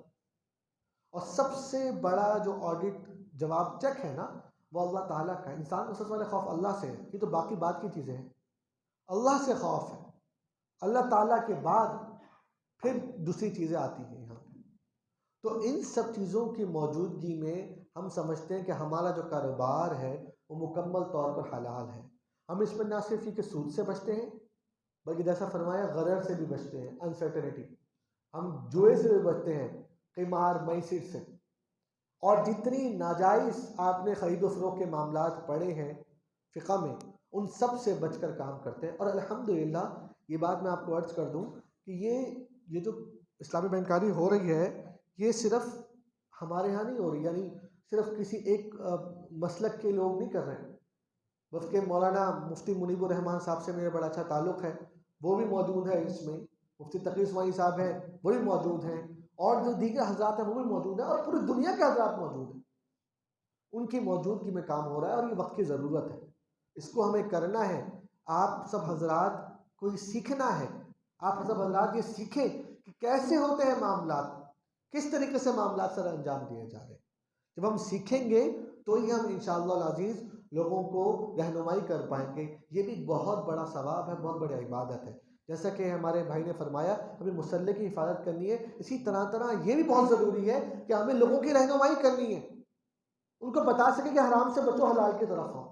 और सबसे बड़ा जो ऑडिट जवाब चेक है ना, वो अल्लाह ताला का। इंसान को सबसे पहले खौफ अल्लाह से है, ये तो बाकी बात की चीज़ें हैं, अल्लाह से खौफ है, अल्लाह ताला के बाद फिर दूसरी चीज़ें आती हैं यहाँ पे। तो इन सब चीज़ों की मौजूदगी में हम समझते हैं कि हमारा जो कारोबार है वो मुकम्मल तौर पर हलाल है। हम इसमें ना सिर्फ ये कि सूद से बचते हैं, बल्कि जैसा फरमाया गरर से भी बचते हैं, अनसर्टेनिटी। हम जुए से भी बचते हैं, क़िमार मैसिर से। और जितनी नाजायज़ आपने ख़रीदो फ़रोख्त के मामलात पढ़े हैं फ़िक़्ह में, उन सब से बचकर काम करते हैं। और अल्हम्दुलिल्लाह ये बात मैं आपको अर्ज़ कर दूं कि ये जो इस्लामी बैंकारी हो रही है, ये सिर्फ़ हमारे यहाँ नहीं हो रही, यानी सिर्फ़ किसी एक मसलक के लोग नहीं कर रहे हैं, बल्कि मौलाना मुफ्ती मुनीबुर रहमान साहब से मेरा बड़ा अच्छा ताल्लुक़ है, वो भी मौजूद है इसमें, मुफ्ती तकी उस्मानी साहब हैं वो भी मौजूद हैं, और जो दीगर हज़रात हैं वो भी मौजूद हैं, और पूरी दुनिया के हज़रात मौजूद हैं। उनकी मौजूदगी में काम हो रहा है और ये वक्त की ज़रूरत है, इसको हमें करना है। आप सब हज़रात को ये सीखना है, आप सब हज़रात ये सीखें कि कैसे होते हैं मामलात, किस तरीके से मामलात सर अंजाम दिए जा रहे हैं। जब हम सीखेंगे तो ही हम इंशाअल्लाह अज़ीज़ लोगों को रहनुमाई कर पाएंगे। ये भी बहुत बड़ा सवाब है, बहुत बड़ी इबादत है। जैसा कि हमारे भाई ने फरमाया, हमें मुसल्ले की हिफाजत करनी है, इसी तरह ये भी बहुत ज़रूरी है कि हमें लोगों की रहनुमाई करनी है, उनको बता सके कि हराम से बचो, हलाल की तरफ आओ।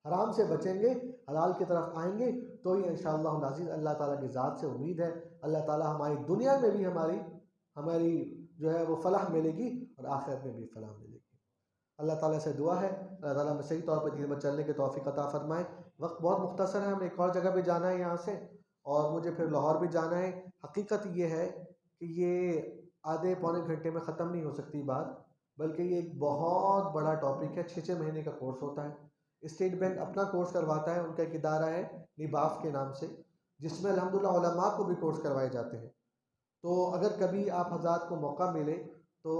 हराम से बचेंगे, हलाल की तरफ आएंगे तो ही इंशाअल्लाह अज़ीज़ अल्लाह ताला की ज़ात से उम्मीद है अल्लाह ताला हमारी दुनिया में भी हमारी जो है वो फलाह मिलेगी और आखिरत में भी फलाह मिलेगी। अल्लाह ताला से दुआ है अल्लाह ताला हमें सही तौर पर दीन पर चलने की तौफ़ीक़ अता फ़रमाए। वक्त बहुत मुख्तसर है, हमें एक और जगह भी जाना है यहाँ से, और मुझे फिर लाहौर भी जाना है। हकीकत ये है कि ये आधे पौने घंटे में ख़त्म नहीं हो सकती बात, बल्कि ये एक बहुत बड़ा टॉपिक है। 6-6 महीने का कोर्स होता है। स्टेट बैंक अपना कोर्स करवाता है, उनका एक इदारा है निबाफ के नाम से, जिसमें अल्हम्दुलिल्लाह उलमा को भी कोर्स करवाए जाते हैं। तो अगर कभी आप हज़रात को मौका मिले तो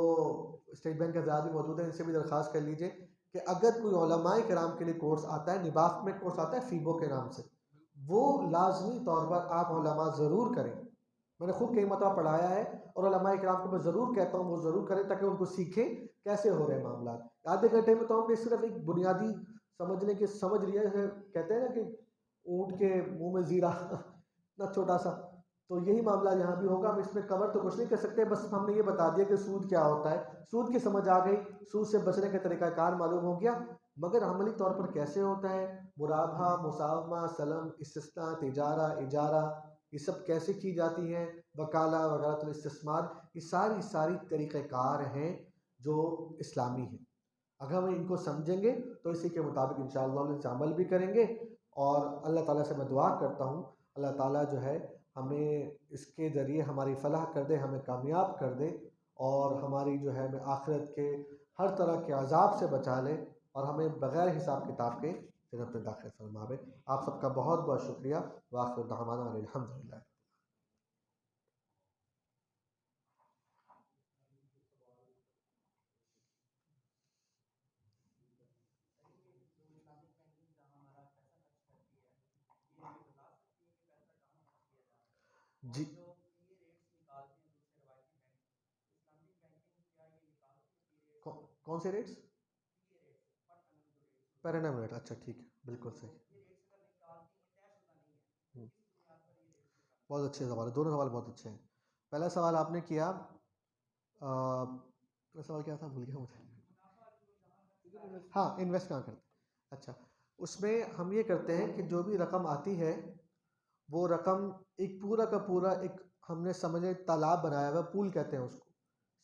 स्टेट बैंक के हज़रात भी मौजूद हैं, इनसे भी दरख्वास्त कर लीजिए कि अगर कोई उलमाए किराम के लिए कोर्स आता है, निबाफ में कोर्स आता है फ़ीबो के नाम से, वो लाजमी तौर पर आप उलमा ज़रूर करें। मैंने खूब कई मरतबा पढ़ाया है और उलमाए किराम को मैं ज़रूर कहता हूँ वो ज़रूर करें, ताकि उनको सीखें कैसे हो रहे हैं मामला। आधे घंटे में तो हमने सिर्फ एक बुनियादी समझ लिया, जैसे कहते हैं ना कि ऊँट के मुँह में ज़ीरा इतना छोटा सा, तो यही मामला यहाँ भी होगा। हम इसमें कवर तो कुछ नहीं कर सकते, बस हमने ये बता दिया कि सूद क्या होता है, सूद की समझ आ गई, सूद से बचने का तरीक़ाकार मालूम हो गया, मगर अमली तौर पर कैसे होता है, मुराबा, मुसावमा, सलम, इस्तिस्ना, तिजारा, इजारा, ये सब कैसे की जाती हैं, वकाला वगैरह, इस्तिस्मार, ये सारी तरीक़ेकार हैं जो इस्लामी हैं। अगर हम इनको समझेंगे तो इसी के मुताबिक इंशाअल्लाह अमल भी करेंगे। और अल्लाह ताला से मैं दुआ करता हूँ अल्लाह ताला जो है हमें इसके ज़रिए हमारी फलाह कर दे, हमें कामयाब कर दे और हमारी जो है हमें आखिरत के हर तरह के अजाब से बचा ले और हमें बग़ैर हिसाब किताब के जन्नत में दाखिल फरमावे। आप सबका बहुत बहुत शुक्रिया। वाखिर दअवाना अनिल हम्दुलिल्लाह। जी, कौन से रेट्स? पर एनम रेट, अच्छा ठीक है, बिल्कुल सही। हम्म, बहुत अच्छे सवाल है, दोनों सवाल बहुत अच्छे हैं। पहला सवाल आपने किया, पहला सवाल क्या था भूल गया मुझे। हाँ, इन्वेस्ट कहाँ करते हैं। अच्छा, उसमें हम ये करते हैं कि जो भी रकम आती है वो रकम एक पूरा का पूरा एक हमने समझे तालाब बनाया हुआ, पूल कहते हैं उसको।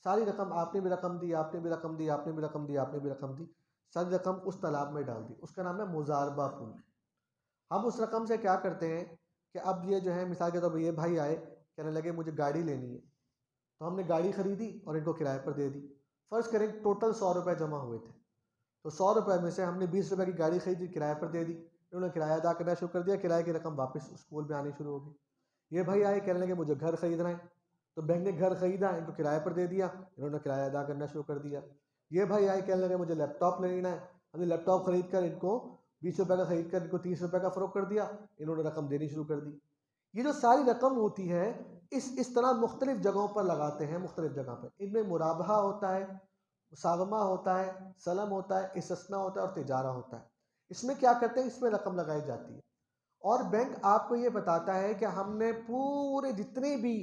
सारी रकम आपने भी रकम दी, आपने भी रकम दी, आपने भी रकम दी, आपने भी रकम दी, सारी रकम उस तालाब में डाल दी। उसका नाम है मुजारबा पूल। हम उस रकम से क्या करते हैं कि अब ये जो है मिसाल के तौर पर ये भाई आए, कहने लगे मुझे गाड़ी लेनी है, तो हमने गाड़ी खरीदी और इनको किराए पर दे दी। फ़र्ज़ करें टोटल 100 रुपये जमा हुए थे, तो 100 रुपये में से हमने 20 रुपये की गाड़ी खरीदी, किराए पर दे दी, इन्होंने किराया अदा करना शुरू कर दिया, किराए की रकम वापस स्कूल में आनी शुरू हो गई। ये भाई आए, कहने लगे मुझे घर खरीदना है, तो बैंक ने घर खरीदा, इनको किराए पर दे दिया, इन्होंने किराया अदा करना शुरू कर दिया। ये भाई आए, कहने लगे मुझे लैपटॉप लेना है, हमने लैपटॉप खरीद कर इनको 20 रुपये का खरीद कर इनको 30 रुपये का फ़रोख्त कर दिया, इन्होंने रकम देनी शुरू कर दी। ये जो सारी रकम होती है इस तरह मुख्तलिफ जगहों पर लगाते हैं, मुख्तलिफ जगह पर। इनमें मुराबहा होता है, मुसावमा होता है, सलम होता है, इस्तिस्ना होता है और तिजारा होता है। इसमें क्या करते हैं, इसमें रकम लगाई जाती है और बैंक आपको ये बताता है कि हमने पूरे जितनी भी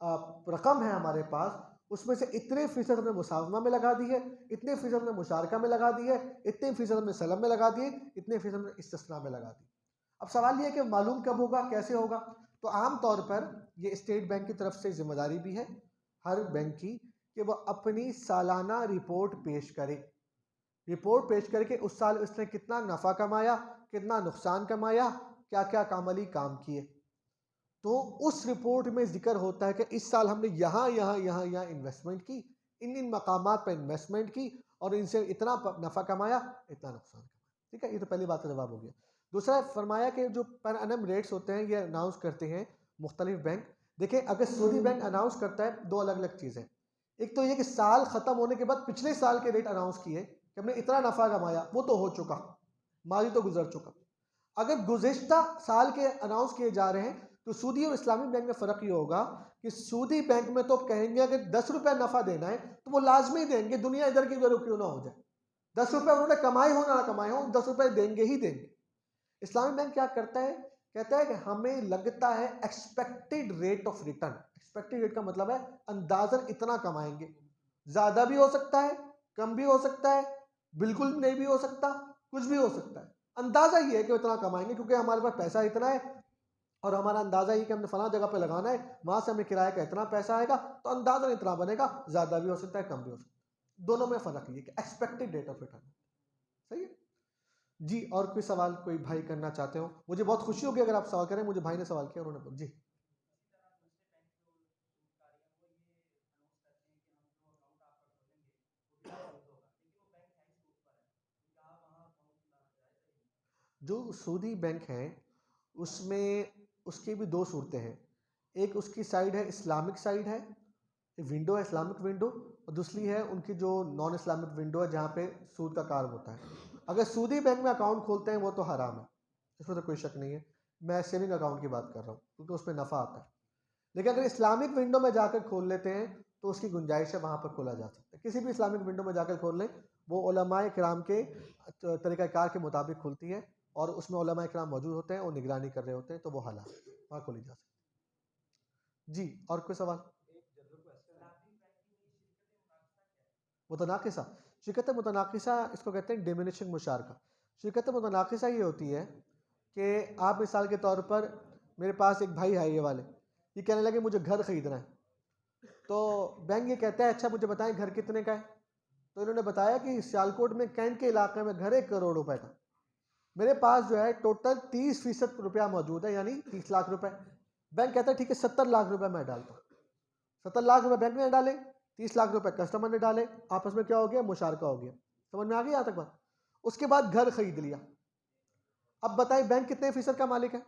रकम है हमारे पास, उसमें से इतने फ़ीसद हमने मुसावमा में लगा दी है, इतने फ़ीसद हमने मुशारका में लगा दी है, इतने फ़ीसद हमने सलम में लगा दिए, इतने फ़ीसद हमने इस्तिस्ना में लगा दी। अब सवाल ये है कि मालूम कब होगा, कैसे होगा? तो आम तौर पर ये स्टेट बैंक की तरफ से जिम्मेदारी भी है हर बैंक की कि वह अपनी सालाना रिपोर्ट पेश करे। रिपोर्ट पेश करके उस साल उसने कितना नफ़ा कमाया, कितना नुकसान कमाया, क्या क्या कामली काम किए, तो उस रिपोर्ट में जिक्र होता है कि इस साल हमने यहाँ यहाँ यहाँ यहाँ इन्वेस्टमेंट की, इन मकामात पर इन्वेस्टमेंट की और इनसे इतना नफ़ा कमाया, इतना नुकसान कमाया। ठीक है, ये तो पहली बात का जवाब हो गया। दूसरा फरमाया कि जो पर एनम रेट्स होते हैं ये अनाउंस करते हैं मुख्तलिफ बैंक। देखिए, अगर सूदी बैंक अनाउंस करता है, दो अलग अलग चीज़ें। एक तो ये कि साल ख़त्म होने के बाद पिछले साल के रेट अनाउंस किए कि हमने इतना नफ़ा कमाया, वो तो हो चुका, माजी तो गुजर चुका। अगर गुज़िश्ता साल के अनाउंस किए जा रहे हैं तो सूदी और इस्लामी बैंक में फ़र्क ये होगा कि सूदी बैंक में तो कहेंगे अगर 10 रुपये नफ़ा देना है तो वो लाजमी देंगे, दुनिया इधर की उधर क्यों ना हो जाए। 10 रुपये उन्होंने कमाए हो ना कमाए हो, 10 रुपये देंगे ही देंगे। इस्लामी बैंक क्या करता है, कहता है कि हमें लगता है expected rate of return. Expected rate का मतलब है अंदाजन इतना कमाएंगे, ज़्यादा भी हो सकता है, कम भी हो सकता है, बिल्कुल नहीं भी हो सकता, कुछ भी हो सकता है। अंदाज़ा ये है कि इतना कमाएंगे क्योंकि हमारे पास पैसा इतना है और हमारा अंदाज़ा ये कि हमने फलां जगह पे लगाना है, वहाँ से हमें किराए का इतना पैसा आएगा, तो अंदाज़ा इतना बनेगा, ज़्यादा भी हो सकता है, कम भी हो सकता है। दोनों में फ़र्क ये कि एक्सपेक्टेड रेट ऑफ रिटर्न। सही है जी। और कोई सवाल कोई भाई करना चाहते हो? मुझे बहुत खुशी होगी अगर आप सवाल करें। मुझे भाई ने सवाल किया, उन्होंने जी। जो सूदी बैंक हैं उसमें उसकी भी दो सूरतें हैं। एक उसकी साइड है इस्लामिक साइड है, विंडो है इस्लामिक विंडो, और दूसरी है उनकी जो नॉन इस्लामिक विंडो है जहाँ पे सूद का कार होता है। अगर सूदी बैंक में अकाउंट खोलते हैं वो तो हराम है, इसमें तो कोई शक नहीं है। मैं सेविंग अकाउंट की बात कर रहा हूँ क्योंकि उसमें नफ़ा आता है। लेकिन अगर इस्लामिक विंडो में जाकर खोल लेते हैं तो उसकी गुंजाइश है, वहाँ पर खोला जा सकता है। किसी भी इस्लामिक विंडो में जाकर खोल लें, वो उलमाए किराम के तरीक़ाकार के मुताबिक खुलती है और उसमें उलमाए किराम मौजूद होते हैं और निगरानी कर रहे होते हैं, तो वो हलाल है, वहाँ खोली जा सकती है जी। और कोई सवाल? मुतनाकिसा, शिरकत मुतनाकिसा इसको कहते हैं डिमिनिशिंग मुशारका। शिरकत मुतनाकिसा ये होती है कि आप मिसाल के तौर पर, मेरे पास एक भाई है ये वाले, ये कहने लगे मुझे घर ख़रीदना है, तो बैंक ये कहता है अच्छा मुझे बताएं घर कितने का है, तो इन्होंने बताया कि सियालकोट में कैंट के इलाके में घर 1 करोड़ रुपए का। मेरे पास जो है टोटल 30% रुपया मौजूद है, यानी 30 लाख रुपए। बैंक कहता है ठीक है 70 लाख रुपए मैं डालता हूँ, 70 लाख रुपए बैंक ने डाले, 30 लाख रुपए कस्टमर ने डाले, आपस में क्या हो गया, मुशारका हो गया। समझ में आ गई यहाँ तक बात। उसके बाद घर खरीद लिया। अब बताइए बैंक कितने फीसद का मालिक है?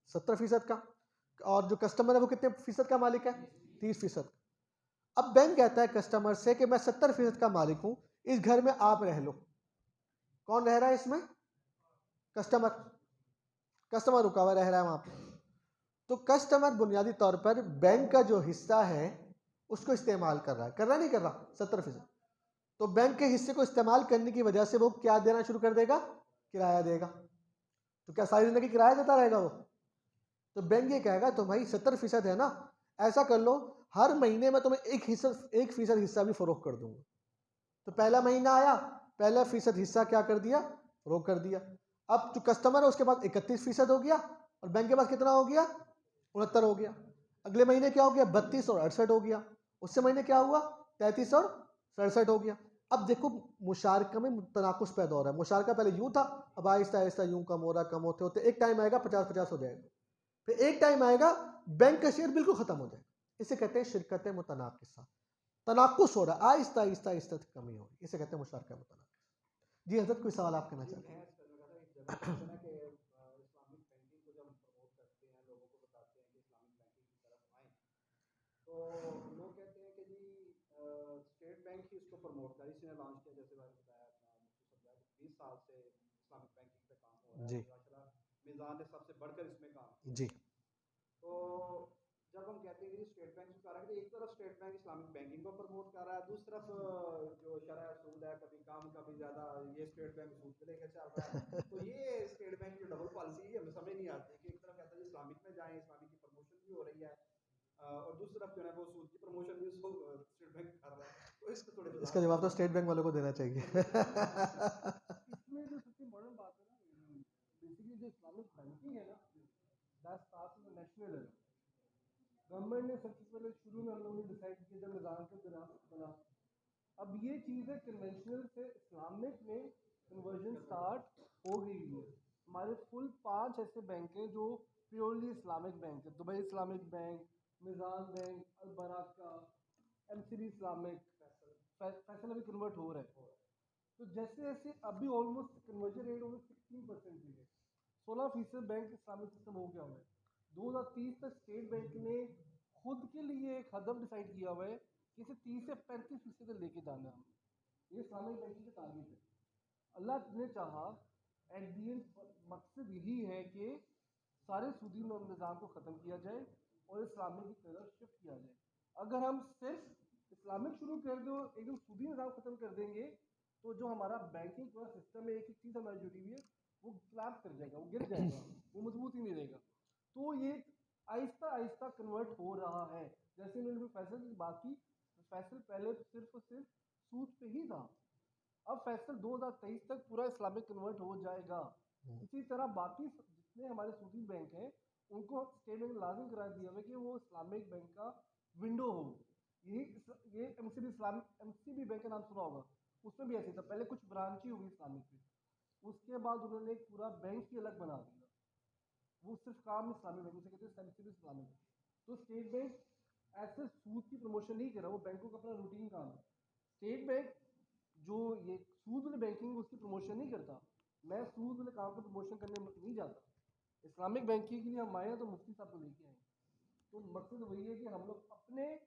70% का। और जो कस्टमर है वो कितने फीसद का मालिक है? 30%। अब बैंक कहता है कस्टमर से कि मैं 70% का मालिक हूं, इस घर में आप रह लो। कौन रह रहा है इसमें? कस्टमर। कस्टमर रुका हुआ रह रहा है वहां पे। तो कस्टमर बुनियादी तौर पर बैंक का जो हिस्सा है उसको इस्तेमाल कर रहा है, कर रहा नहीं कर रहा? 70%। तो बैंक के हिस्से को इस्तेमाल करने की वजह से वो क्या देना शुरू कर देगा? किराया देगा। तो क्या सारी जिंदगी किराया देता रहेगा वो? तो बैंक ये कहेगा तो भाई 70% है ना, ऐसा कर लो हर महीने में तुम्हें 1% हिस्सा भी फरोख्त कर दूंगा। तो पहला महीना आया, पहला फीसद हिस्सा क्या कर दिया? फरोख्त कर दिया। अब जो कस्टमर है उसके पास 31% हो गया और बैंक के पास कितना हो गया? 69 हो गया। अगले महीने क्या हो गया? 32 और 68 हो गया। उससे महीने क्या हुआ? 33 और 67 हो गया। अब देखो मुशारका में तनाकुस पैदा हो रहा है। मुशारका पहले यूं था, अब आहिस्ता आहिस्ता यूं कम हो रहा, कम होते होते एक टाइम आएगा 50-50 हो जाएगा। फिर एक टाइम आएगा बैंक का शेयर बिल्कुल खत्म हो जाएगा। इसे कहते हैं शिरकत मुतनाकिसा। तनाकुस हो रहा है, आहिस्ता आहिस्ता आहिस्ता कमी हो रही, इसे कहते हैं मुशारका मुतनाकिसा। जी हजरत, कोई सवाल आप कहना चाहते हैं? तो लोग कहते हैं कि जी स्टेट बैंक ही इसको प्रमोट कर, इसने लॉन्च किया, जैसे मैंने बताया अपना मुफ्ती समझाया कि 20 साल से इस्लामिक बैंकिंग पे काम हो रहा है जी और माशाल्लाह मिजान ने सबसे बढ़कर इसमें काम किया। जी तो जब हम कहते हैं कि स्टेट बैंक कर रहा है, एक तरफ स्टेट बैंक इस्लामिक बैंकिंग को प्रमोट कर रहा है, दूसरी तरफ जो शरह सूद है, कभी कम कभी ज्यादा, ये स्टेट बैंक सूद पे लेकर चल रहा है। तो ये स्टेट बैंक की डबल पॉलिसी हमें समझ नहीं आती कि एक तरफ कहता है इस्लामिक में जाएं, इस्लामिक की प्रमोशन भी हो रही है, और दूसरी तरफ जो है वो सूद की प्रमोशन भी उसको स्टेट बैंक कर रहा है। तो इसको थोड़े इसका जवाब तो स्टेट बैंक वालों को देना चाहिए। इसमें जो सबसे इम्पोर्टेंट बात है ना, बेसिकली जो इस्लामिक बैंकिंग है ना, that starts with national level. Government ने सबसे पहले शुरू में हम लोगों ने डिसाइड किया जब निज़ाम के बना। अब ये चीज़ है कन्वेंशनल से इस्लामिक में कन्वर्जन स्टार्ट हो गई है। हमारे फुल 5 ऐसे बैंक हैं जो प्योरली इस्लामिक बैंक है। Dubai Islamic bank, Meezan bank, Al Baraka, MCD Islamic, Faysal अभी कन्वर्ट हो रहा है। तो जैसे जैसे अभी ऑलमोस्ट कन्वर्जन रेट ऑलमोस्ट 16% भी है, 16% बैंक इस्लामिक सिस्टम हो गया हुआ है। 2030 तक स्टेट बैंक ने खुद के लिए एक हदफ डिसाइड किया हुआ है कि इसे 30 से 35% लेके जाना है। ये इस्लामिक बैंकिंग का टारगेट है। अल्लाह ने चाहा, एट दी एंड मकसद यही है कि सारे सूदी निज़ाम को ख़त्म किया जाए और इस्लामिक की तरफ शिफ्ट किया जाए। अगर हम सिर्फ इस्लामिक शुरू कर दो, एकदम सूदी निज़ाम ख़त्म कर देंगे, तो जो हमारा बैंकिंग पूरा सिस्टम है, एक एक चीज़ हमारी जुड़ी हुई है, वो क्लैप कर जाएगा, वो गिर जाएगा, वो मजबूत ही नहीं रहेगा। तो ये आहिस्ता आहिस्ता कन्वर्ट हो रहा है। जैसे मैंने फैसल की बात की, फैसल पहले सिर्फ और सिर्फ सूद पे ही था, अब फैसल 2023 तक पूरा इस्लामिक कन्वर्ट हो जाएगा। इसी तरह बाकी जितने हमारे सूदी बैंक हैं उनको स्टेट बैंक लाजिम करा दिया है कि वो इस्लामिक बैंक का विंडो हो। ये एमसीबी इस्लामिक एमसीबी बैंक का नाम सुना होगा, उसमें भी ऐसे था, पहले कुछ ब्रांच ही होगी इस्लामिक की, उसके बाद उन्होंने एक पूरा बैंक ही अलग बना दिया, वो सिर्फ काम इस्लामिक बैंक से कहते हैं एमसीबी इस्लामिक। तो स्टेट बैंक ऐसे सूद की प्रमोशन नहीं कर रहा, वो बैंकों का अपना रूटीन काम है। स्टेट बैंक जो ये सूद वाले बैंकिंग उसकी प्रमोशन नहीं करता, मैं सूद वाले काम का प्रमोशन करने नहीं जाता। इस्लामिक बैंकिंग के लिए हम आए तो मुफ्ती साहब को लेके आए, तो मकसद वही है कि हम लोग अपने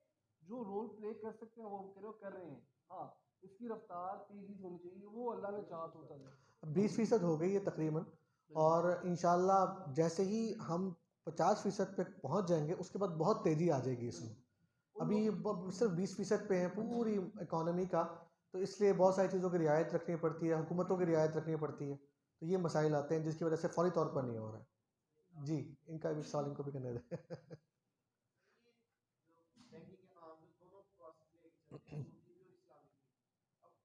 जो रोल प्ले कर सकते हैं वो हम कर रहे हैं। हाँ, इसकी रफ्तार तेजी होनी चाहिए, वो अल्लाह ने चाहा तो होता है। 20% हो गई है तकरीबन, और इंशाल्लाह जैसे ही हम 50% पे पहुंच जाएंगे उसके बाद बहुत तेज़ी आ जाएगी इसमें। अभी सिर्फ 20% पे है पूरी इकॉनमी का, तो इसलिए बहुत सारी चीज़ों की रियायत रखनी पड़ती है, हुकूमतों की रियायत रखनी पड़ती है, तो ये मसाइल आते हैं जिसकी वजह से फौरी तौर पर नहीं हो रहा है। जी, इनका भी सवाल इनको भी करने दें।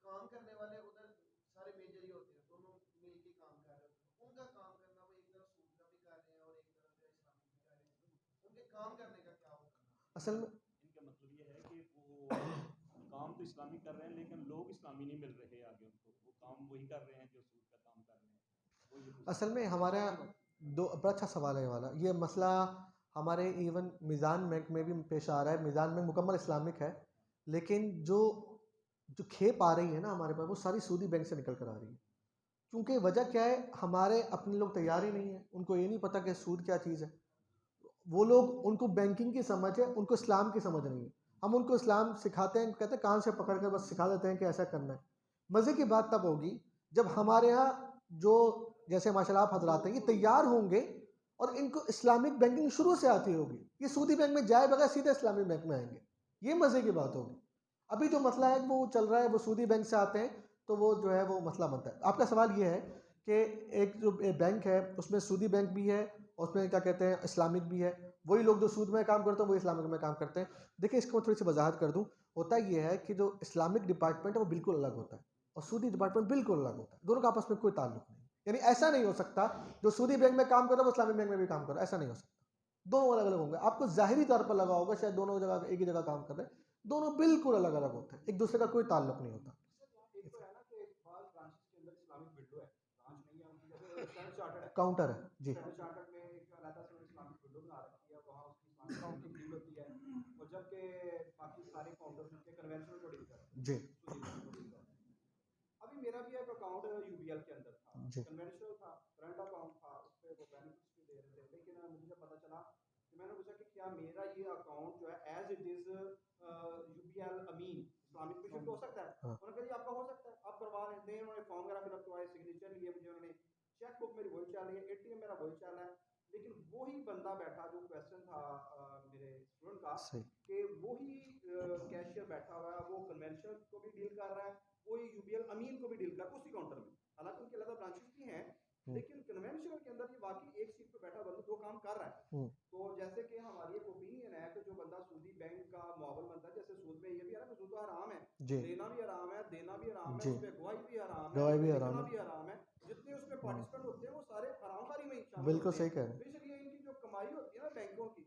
काम करने वाले उधर सारे मेजर ही होते हैं, दोनों मिलके काम कर रहे होते हैं, उनका काम करना वो एक तरफ सूद का भी कर रहे हैं और एक तरफ जो इस्लामिक भी कर रहे हैं, उनके काम करने का क्या होगा? असल में इनका मतलब ये है कि वो काम तो इस्लामी कर रहे हैं लेकिन लोग इस्लामी नहीं मिल रहे आगे उनको, वो काम वही कर रहे हैं जो सूद का काम कर रहे हैं। असल में हमारा दो बड़ा अच्छा सवाल है ये वाला। ये मसला हमारे इवन मीज़ान बैंक में भी पेश आ रहा है। मीज़ान बैंक मुकम्मल इस्लामिक है, लेकिन जो जो खेप आ रही है ना हमारे पास, वो सारी सूदी बैंक से निकल कर आ रही है। क्योंकि वजह क्या है, हमारे अपने लोग तैयार ही नहीं है, उनको ये नहीं पता कि सूद क्या चीज़ है। वो लोग, उनको बैंकिंग की समझ है, उनको इस्लाम की समझ नहीं है। हम उनको इस्लाम सिखाते हैं, कहते हैं कान से पकड़ कर बस सिखा देते हैं कि ऐसा करना है। मज़े की बात तब होगी जब हमारे यहाँ जो, जैसे माशाल्लाह आप हजरात हैं, ये तैयार होंगे और इनको इस्लामिक बैंकिंग शुरू से आती होगी। ये सूदी बैंक में जाए बगैर सीधे इस्लामिक बैंक में आएंगे। ये मज़े की बात होगी। अभी जो मसला है वो चल रहा है, वो सूदी बैंक से आते हैं, तो वो जो है वो मसला बनता है। आपका सवाल ये है कि एक जो बैंक है उसमें सूदी बैंक भी है, उसमें क्या कहते हैं इस्लामिक भी है। वही लोग जो सूद में काम करते हैं वही इस्लामिक में काम करते हैं। देखिए, इसको मैं थोड़ी सी वजाहत कर दूं। होता ये है कि जो इस्लामिक डिपार्टमेंट है वो बिल्कुल अलग होता है और सूदी डिपार्टमेंट बिल्कुल अलग होता है। दोनों का आपस में कोई ताल्लुक नहीं। यानी ऐसा नहीं हो सकता जो सूदी बैंक में काम कर रहा है वो इस्लामिक बैंक में भी काम कर रहा है, ऐसा नहीं हो सकता। दोनों अलग अलग होंगे। आपको जाहिरी तौर पर लगा होगा शायद दोनों जगह एक ही जगह काम कर रहे हैं, दोनों बिल्कुल अलग अलग होते हैं, एक दूसरे का कोई ताल्लुक नहीं होता। एक तो है ना कि बाल ब्रांचेस के अंदर इस्लामिक विंडो है, ब्रांच नहीं है उनकी, जैसे स्टैंडर्ड चार्टर्ड है, काउंटर है जी। स्टैंडर्ड चार्टर्ड में एक अलग से इस्लामिक विंडो बना रखी है, वहाँ उसकी इस्लामिक काउंटिंग डील होती है, और जबकि बाकी सारे काउंटर्स उनके कन्वेंशनल को डील करते हैं, जी सूदी बैंक को डील करते हैं। अभी मेरा भी एक अकाउंट यूबीएल के अंदर था, जी कन्वेंशनल था, करंट अकाउंट था, उस पर वो बेनिफिट्स भी दे रहे थे, लेकिन मुझे जब पता चला कि मैंने पूछा कि क्या मेरा ये अकाउंट जो है as it is UBL Ameen Islamic में शिफ्ट हो सकता है? हाँ। उन्होंने कहा जी आपका हो सकता है, आप करवा लें दें। उन्होंने फॉर्म वगैरह फिलअप करवाए, सिग्नेचर लिए मुझे, उन्होंने चेक बुक मेरी वही चल रही है, एटीएम मेरा वही चल रहा है, लेकिन वही बंदा बैठा जो क्वेश्चन था मेरे स्टूडेंट का, सही। कि वही कैशियर बैठा हुआ है, वो कन्वेंशनल को भी डील कर रहा है, कोई यूबीएल अमीन को भी डील कर उसी काउंटर में। हालांकि उनके अलग ब्रांचेस भी हैं, लेकिन कन्वेंशनल के अंदर ये वाकई एक सीट पे बैठा बंदा दो काम कर रहा है। तो जैसे कि हमारी एक ओपिनियन है कि जो बंदा सूदी बैंक का मुआवल बनता है, जैसे सूद में ये भी है ना कि सूद तो हराम है, जी लेना भी हराम है, देना भी हराम है, जी। उसमें गवाही भी हराम है, गवाही भी उसमें हराम लिखना है। भी हराम है, जितने उसमें पार्टिसिपेंट होते हैं वो सारे हरामकारी में ही शामिल बिल्कुल होते सही हैं। कह रहे तो हैं। इसलिए इनकी जो कमाई होती है ना बैंकों की,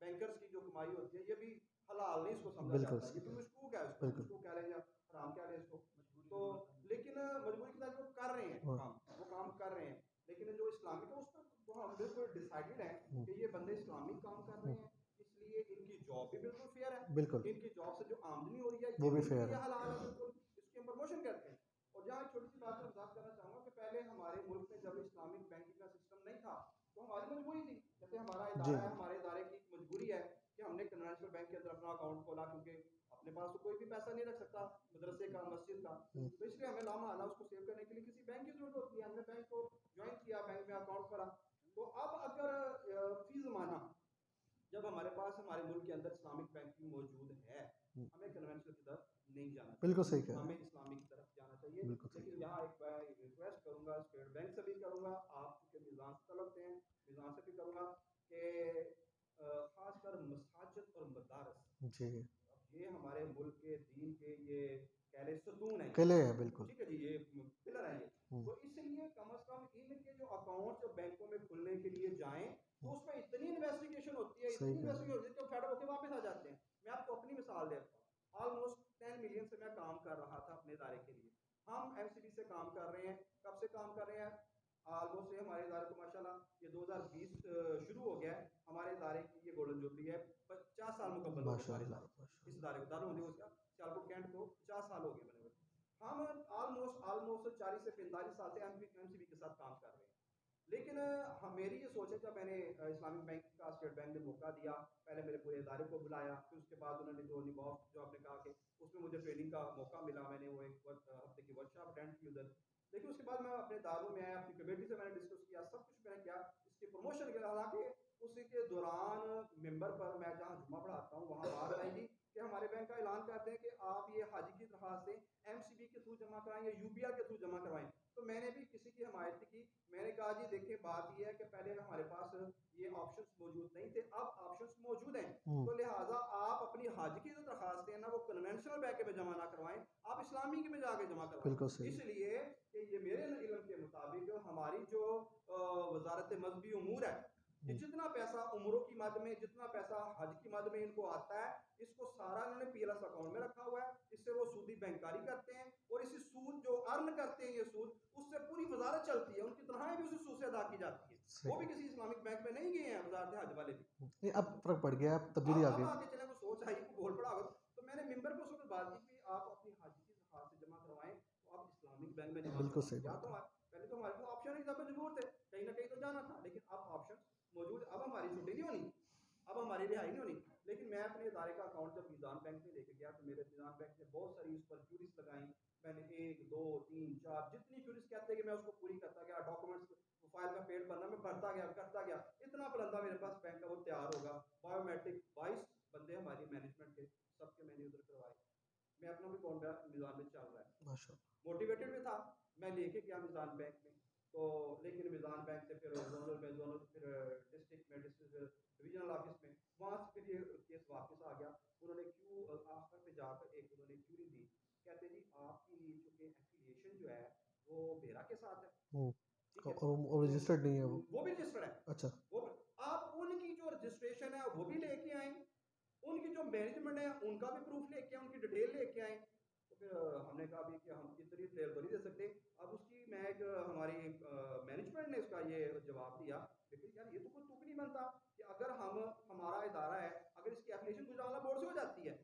बैंकर्स की जो कमाई होती है, ये भी हलाल नहीं इसको समझा बिल्कुल जाता, ये सही भी कह मशकूक है, उसको बिल्कुल। मशकूक कह लें या हराम कह लें इसको। तो लेकिन मजबूरी के तहत वो कर रहे हैं हाँ। काम, वो काम कर रहे हैं, लेकिन जो इस्लामिक है उस पर तो हम बिल्कुल डिसाइडेड हैं कि ये बंदे इस्लामिक काम कर रहे हैं, इसलिए इनकी जॉब भी बिल्कुल फेयर है, बिल्कुल इनकी जॉब से जो आमदनी हो रही है वो ये भी भी फेयर ये है। हलाल है, बिल्कुल इसकी हम प्रमोशन करते हैं। और जहाँ एक छोटी सी बात मैं वजाहत करना चाहूँगा कि पहले हमारे मुल्क में जब इस्लामिक बैंकिंग का सिस्टम नहीं था तो हमारी मजबूरी थी, जैसे हमारा जी इदारा है, हमारे इदारे की मजबूरी है कि हमने कन्वेंशनल बैंक के अंदर अपना अकाउंट खोला, क्योंकि अपने पास तो कोई भी पैसा नहीं रख सकता मदरसे का, मस्जिद का, तो इसलिए हमें लामा आला उसको सेव करने के लिए किसी बैंक की जरूरत होती है। हमने बैंक को ज्वाइन किया, बैंक में अकाउंट खोला। तो अब अगर फी ज़माना जब हमारे पास हमारे मुल्क के अंदर इस्लामिक बैंकिंग मौजूद है, हमें कन्वेंशनल की तरफ नहीं जाना बिल्कुल सही चाहिए, कह रहे हमें हैं। इस्लामिक की तरफ जाना चाहिए। बिल्कुल सही लेकिन यहाँ एक मैं रिक्वेस्ट करूँगा, स्टेट बैंक से भी करूँगा, आप चूँकि मीज़ान से तलबते हैं, मीज़ान से भी करूँगा कि ख़ासकर मसाजिद और मदारस, जी। अब ये हमारे मुल्क के दीन के ये कह लें सतून है, किले हैं बिल्कुल। ठीक है जी, ये पिलर है ये। तो इसलिए कम से कम इनके जो अकाउंट जो बैंकों में खुलने के लिए जाएं तो उसमें इतनी इन्वेस्टिगेशन होती है, सही इतनी कह रहे इन्वेस्टिगेशन होती है कि फेड होकर वापस आ जाते हैं। मैं आपको अपनी मिसाल देता हूँ, ऑलमोस्ट 10 मिलियन से मैं काम कर रहा था अपने इदारे के लिए। हम एमसीबी से काम कर रहे हैं, कब से काम कर रहे हैं, ऑलमोस्ट से हमारे इदारे को माशाल्लाह ये 2020 शुरू हो गया है, हमारे इदारे की ये गोल्डन जुबली है, 50 साल मुकम्मल हो गए हमारे माशाल्लाह इदारे, इस इदारे को दारुल हदीस का सियालकोट कैंट को 50 साल हो गए बने हुए। हम ऑलमोस्ट 40 से 45 साल से एमसीबी के साथ काम कर रहे हैं। लेकिन मेरी ये सोच है, जब मैंने इस्लामिक बैंक का स्टेट बैंक ने मौका दिया, पहले मेरे पूरे इदारे को बुलाया, फिर उसके बाद उन्होंने जो निभाव जो आपने कहा कि उसमें मुझे ट्रेनिंग का मौका मिला, मैंने वो एक हफ्ते की वर्कशॉप अटेंड की उधर। लेकिन उसके बाद मैं अपने दारों में आया, अपनी कमेटी से मैंने डिस्कस किया, सब कुछ मैंने किया, इसकी प्रमोशन किया। हालांकि उसी के दौरान मेंबर पर मैं जहाँ जुम्मा पढ़ाता हूँ वहाँ बात आएगी कि हमारे बैंक का ऐलान करते हैं कि आप ये हाजी की तरह से एमसीबी के थ्रू जमा कराएं या यूबीआर के थ्रू जमा करवाएं। तो मैंने भी किसी की हमायत की, मैंने कहा जी देखिए बात यह है कि पहले हमारे पास ये ऑप्शंस मौजूद नहीं थे, अब ऑप्शंस मौजूद हैं, तो लिहाजा आप अपनी हाजी की जो दरखास्त है ना वो कन्वेंशनल बैंक में जमा ना करवाएं, आप इस्लामी में जाके जमा बिल्कुल करवाएं। सही। इसलिए कि ये मेरे इल्म के मुताबिक हमारी जो वजारत मजहबी उमूर है, ये जितना पैसा उम्रों की मद में, जितना पैसा हज की मद में इनको आता है, इसको सारा इन्होंने पीएलएस अकाउंट में रखा हुआ है, इससे वो सूदी बैंककारी करते हैं और इसी सूद जो अर्न करते हैं ये सूद, उससे पूरी वजारत चलती है, उनकी तनख्वाहें भी उसी सूद से अदा की जाती है। सही। वो भी किसी इस्लामिक बैंक में नहीं गए हैं, वजारत हज वाले भी। नहीं, अब फर्क पड़ गया, अब तब्दीली आ अब गई। आगे चले को सोच आई को बोल पड़ा होगा। तो मैंने मिंबर पर उस वक्त बात की कि आप अपनी हाजी की ज़कात से जमा करवाएं तो आप इस्लामिक बैंक में जमा बिल्कुल करवाएं। सही या बात तो है। पहले तो हमारे पास ऑप्शन ही था, जरूरत है कहीं ना कहीं तो जाना था, लेकिन अब ऑप्शन मौजूद। अब हमारी छुट्टी नहीं होनी, अब हमारी रिहाई नहीं होनी। लेकिन मैं अपने इदारे का अकाउंट जब मीज़ान बैंक में लेके गया तो मेरे मीज़ान बैंक ने बहुत सारी उस पर क्यूरीज लगाई। मैंने 1 2 3 4 जितनी क्यूरीज कहते हैं कि मैं उसको पूरी करता गया, डॉक्यूमेंट्स फाइल का पेड भरना मैं भरता गया करता गया। इतना बुलंदा मेरे पास बैंक का वो तैयार होगा। बायोमेट्रिक 22 बंदे हमारी मैनेजमेंट के, सबके मैंने उधर करवाए। मैं अपना भी अकाउंट मीज़ान में चल रहा है, माशाल्लाह। मोटिवेटेड भी था। मैं लेके गया मीज़ान बैंक में, तो लेकिन मीज़ान बैंक से फिर जोनल में, जोनल फिर डिस्ट्रिक्ट में, डिस्ट्रिक्ट डिवीजनल ऑफिस में, वहाँ से फिर ये केस वापस आ गया। उन्होंने क्यों आखिर पे जाकर एक उन्होंने क्यूरी दी, कहते जी आपकी चूँकि एफिलिएशन जो है वो बेरा के साथ है, ठीक है, और रजिस्टर्ड नहीं है वो भी रजिस्टर्ड है। अच्छा। वो आप उनकी जो रजिस्ट्रेशन है वो भी लेके आए, उनकी जो मैनेजमेंट है उनका भी प्रूफ लेके आए, उनकी डिटेल लेके आए। तो फिर हमने कहा भी कि हम इतनी डिटेल तो नहीं दे सकते। अब उसकी मैं एक हमारी मैनेजमेंट ने उसका ये जवाब दिया, लेकिन यार ये तो कोई तुक नहीं बनता कि अगर हम हमारा इदारा है, अगर इसकी एप्लीकेशन गुजरावाला बोर्ड से हो जाती है,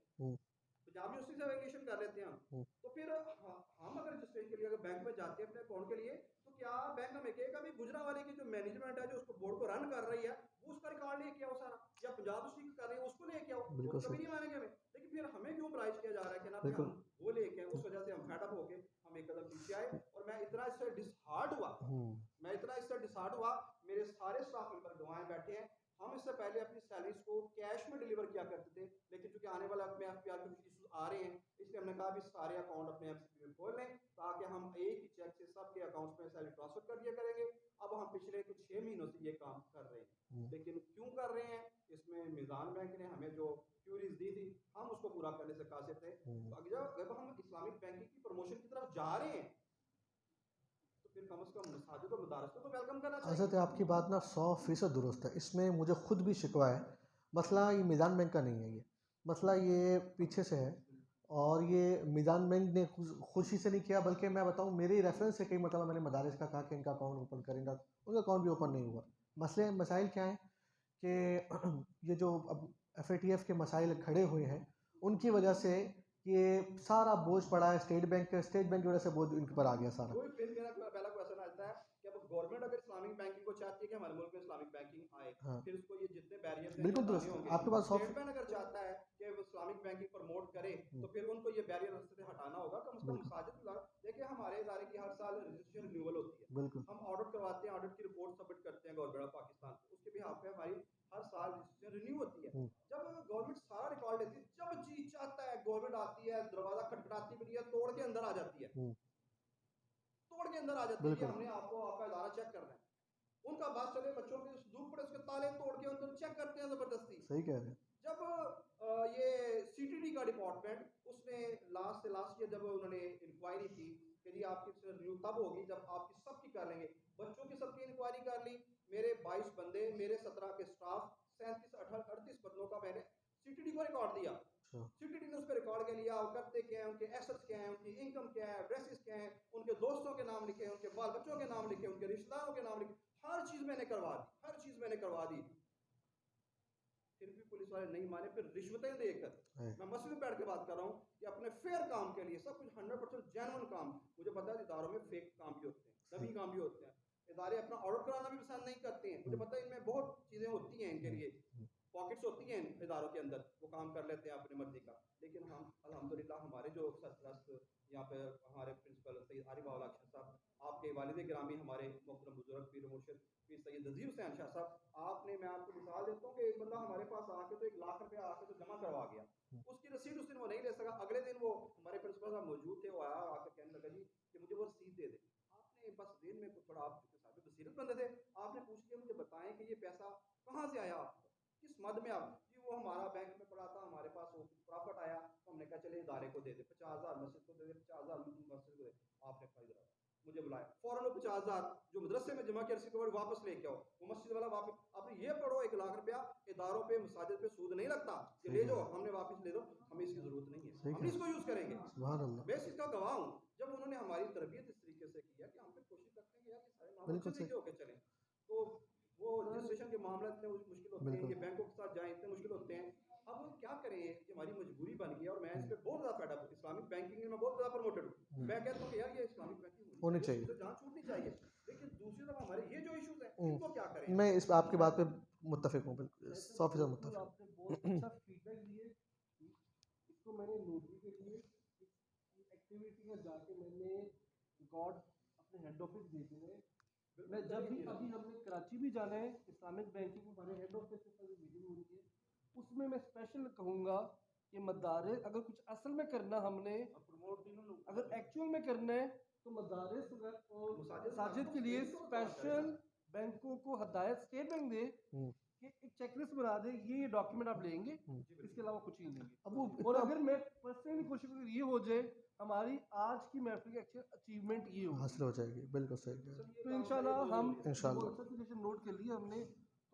पंजाब यूनिवर्सिटी से एप्लीकेशन कर लेते हैं हम, तो फिर हम अगर रजिस्ट्रेशन के लिए अगर बैंक में जाते हैं अपने अकाउंट के लिए, तो क्या बैंक हमें कहेगा भी गुजरावाले की जो मैनेजमेंट है जो उसको बोर्ड को रन कर रही है वो उसका रिकॉर्ड लेके आओ सारा, या पंजाब यूनिवर्सिटी कर रही है उसको लेके आओ, वो कभी नहीं मानेंगे हमें। लेकिन फिर हमें क्यों प्राइज किया जा रहा है कि ना फिर हम वो लेके आए। उस वजह से हम फेडअप होके हम एक कदम पीछे आए, और मैं इतना इससे डिसहार्ट हुआ, मैं इतना इससे डिसहार्ट हुआ, मेरे सारे स्टाफ मेंबर गवाएं बैठे हैं। हम इससे पहले अपनी सैलरीज को कैश में डिलीवर किया करते थे, लेकिन चूंकि आने वाला अपने एफपीआर के कुछ इशूज आ रहे हैं, इसलिए हमने कहा भी सारे अकाउंट अपने एफसीपी में खोल लें ताकि हम एक ही चेक से सबके अकाउंट्स में सैलरी ट्रांसफर कर दिया करेंगे। अब हम पिछले कुछ 6 महीनों से ये काम कर रहे हैं, लेकिन क्यों कर रहे हैं, इसमें मीज़ान बैंक ने हमें जो क्यूरीज दी थी हम उसको पूरा करने से कासिर थे। तो जब हम इस्लामिक बैंकिंग की प्रमोशन की तरफ जा रहे हैं तो फिर कम से कम मसाजिद और मदारस को तो वेलकम करना चाहिए। हज़रत आपकी बात ना 100% दुरुस्त है, इसमें मुझे खुद भी शिकवा है। मसला ये मीज़ान बैंक का नहीं है, ये मसला ये पीछे से है, और ये मीज़ान बैंक ने खुशी से नहीं किया, बल्कि मैं बताऊं मेरे रेफरेंस से कई मतलब मैंने मदारिस का कहा कि इनका अकाउंट ओपन करें, उनका अकाउंट भी ओपन नहीं हुआ। मसाइल क्या हैं कि ये जो अब FATF के मसाइल खड़े हुए हैं उनकी वजह से ये सारा बोझ पड़ा है स्टेट बैंक की वजह से बोझ इनके पर आ गया सारा। कोई फिर मेरा पहला क्वेश्चन आता है कि अब गवर्नमेंट अगर इस्लामिक बैंकिंग को चाहती है कि हमारे मुल्क में इस्लामिक बैंकिंग आए, फिर उसको ये जितने बैरियर्स हैं बिल्कुल हटाने दुरुस्त, होंगे। आपके पास स्टेट बैंक अगर चाहता है कि वो इस्लामिक बैंकिंग प्रमोट करे तो फिर उनको ये बैरियर से हटाना होगा। कम से कम मसाजिद, देखिए हमारे इदारे की हर साल रजिस्ट्रेशन रिन्यूअल होती है, हम ऑडिट करवाते हैं, ऑडिट की रिपोर्ट सबमिट करते हैं गवर्नमेंट ऑफ पाकिस्तान को, उसके बिहाफ पे हमारी हर साल रजिस्ट्रेशन रिन्यू होती है। जब गवर्नमेंट सारा रिकॉर्ड लेती है, जब जी चाहता है गवर्नमेंट आती है, दरवाजा खटखटाती भी नहीं है, तोड़ के अंदर आ जाती है, तोड़ के अंदर आ जाती है कि हमने आपको आपका इदारा चेक करना है। उनका बात चले, बच्चों के संदूक पड़े उसके ताले तोड़ के अंदर चेक करते हैं जबरदस्ती। सही कह रहे हैं। जब ये CTD का डिपार्टमेंट, उसने लास्ट से लास्ट ईयर जब उन्होंने इंक्वायरी की कि जी आपकी रिव्यू तब होगी जब आपकी सबकी कर लेंगे, बच्चों की सबकी इंक्वायरी कर ली, मेरे 22 बंदे, मेरे 17 के स्टाफ, 37 38 बंदों का मैंने CTD को रिकॉर्ड दिया। CTD ने उस पर रिकॉर्ड के लिया, करते क्या है, उनके एसेट्स क्या है, उनकी इनकम क्या है, एड्रेसेस क्या है, उनके दोस्तों के नाम लिखे, उनके बाल बच्चों के नाम लिखे, उनके रिश्तेदारों के नाम लिखे, हर चीज मैंने करवा दी, हर चीज मैंने करवा दी। फिर भी पुलिस वाले नहीं माने, फिर रिश्वतें देकर, मैं मस्जिद में बैठ के बात कर रहा हूँ कि अपने फेयर काम के लिए सब कुछ 100% जेन्युइन काम, मुझे पता है इदारों में फेक काम भी होते हैं, डमी काम भी होते हैं, इदारे अपना ऑडिट कराना भी पसंद नहीं करते हैं, मुझे पता है इनमें बहुत चीजें होती हैं, इनके लिए पॉकेट्स होती हैं इदारों के अंदर, वो काम कर लेते हैं अपनी मर्जी का। लेकिन हम अल्हम्दुलिल्लाह हमारे जो सरपरस्त यहाँ पे हमारे प्रिंसिपल सैयद आरिफ अख्तर साहब, आपके वालिद गिरामी हमारे मोहतरम बुजुर्ग पीर मुर्शिद पीर सैयद नज़ीर हुसैन शाह साहब, आपने, मैं आपको मिसाल देता हूँ कि एक बंदा हमारे पास आके तो 1 लाख रुपया आके तो जमा करवा गया, उसकी रसीद उस दिन वो नहीं ले सका, अगले दिन वो हमारे प्रिंसिपल साहब मौजूद थे, वो आया आकर कहने लगा जी कि मुझे वो रसीद दे दे। आपने बस दिन में थोड़ा, आप साहब बसीरत बंदे थे, आपने पूछ लिया मुझे बताएं कि ये पैसा कहाँ से आया, आपको किस मद में आप, जी वो हमारा बैंक में पड़ा था, हमारे पास वो प्रॉफिट आया तो हमने कहा चले इदारे को दे दे, 50,000 मस्जिद को दे दे, 50,000 मस्जिद को दे। आपने कहा इधर मुझे बुलाया, फौरन 50,000 जो मदरसे में जमा किया रसीद को वापस लेके आओ, वो मस्जिद वाला वापस, आपने ये पढ़ो 1 लाख रुपया इदारों पे मसाजिद पे सूद नहीं लगता, कि ले जाओ हमने वापस ले दो, हमें इसकी जरूरत नहीं है, हम इसको यूज करेंगे। मैं इसका गवाह हूँ, जब उन्होंने हमारी तरबियत इस तरीके से किया कि हम पे कोशिश करते हैं कि यार ये सारे मामले अच्छे से होकर चलें, तो वो रजिस्ट्रेशन के मामले इतने मुश्किल होते हैं, बिल्कुल। ये बैंकों के साथ जाएं इतने मुश्किल होते हैं। अब हम क्या करें, ये हमारी मजबूरी बन गई है और मैं इस पे बहुत ज़्यादा फेड अप, इस्लामिक बैंकिंग में मैं बहुत ज़्यादा प्रमोटेड हूँ। मैं कहता हूँ कि यार ये इस्लामिक बैंकिंग होनी चाहिए। तो जहाँ छूटनी चाहिए, लेकिन दूसरी तरफ हमारे ये जो इश्यूज हैं इनको क्या करें? मैं इस आपकी बात पे मुत्तफिक हूँ, बिल्कुल 100% मुत्तफिक। आपने बहुत अच्छा फीडबैक दिए, इसको मैंने नोट भी कर लिए। एक्टिविटी में जाके मैंने रिकॉर्ड अपने हेड ऑफिस भेजे हैं। मैं जब भी अभी हमने कराची भी जाना है, इस्लामिक बैंकिंग हमारे हेड ऑफिस के साथ मीटिंग हो रही है, उसमें मैं स्पेशल कहूँगा कि मदारिस अगर कुछ असल में करना हमने, अगर एक्चुअल में करना है तो मदारिस और मसाजिद के लिए स्पेशल बैंकों को हदायत स्टेट बैंक दे कि एक चेकलिस्ट बना दे, ये डॉक्यूमेंट आप लेंगे, इसके अलावा कुछ ही नहीं लेंगे। अब वो और अगर मैं पर्सनली कोशिश करूँ ये हो जाए, हमारी आज की महफिल की एक्चुअल अचीवमेंट ये हो हासिल हो जाएगी, बिल्कुल सही है। तो इंशाल्लाह हम इंशाल्लाह। बहुत अच्छा सजेशन नोट कर लिया हमने,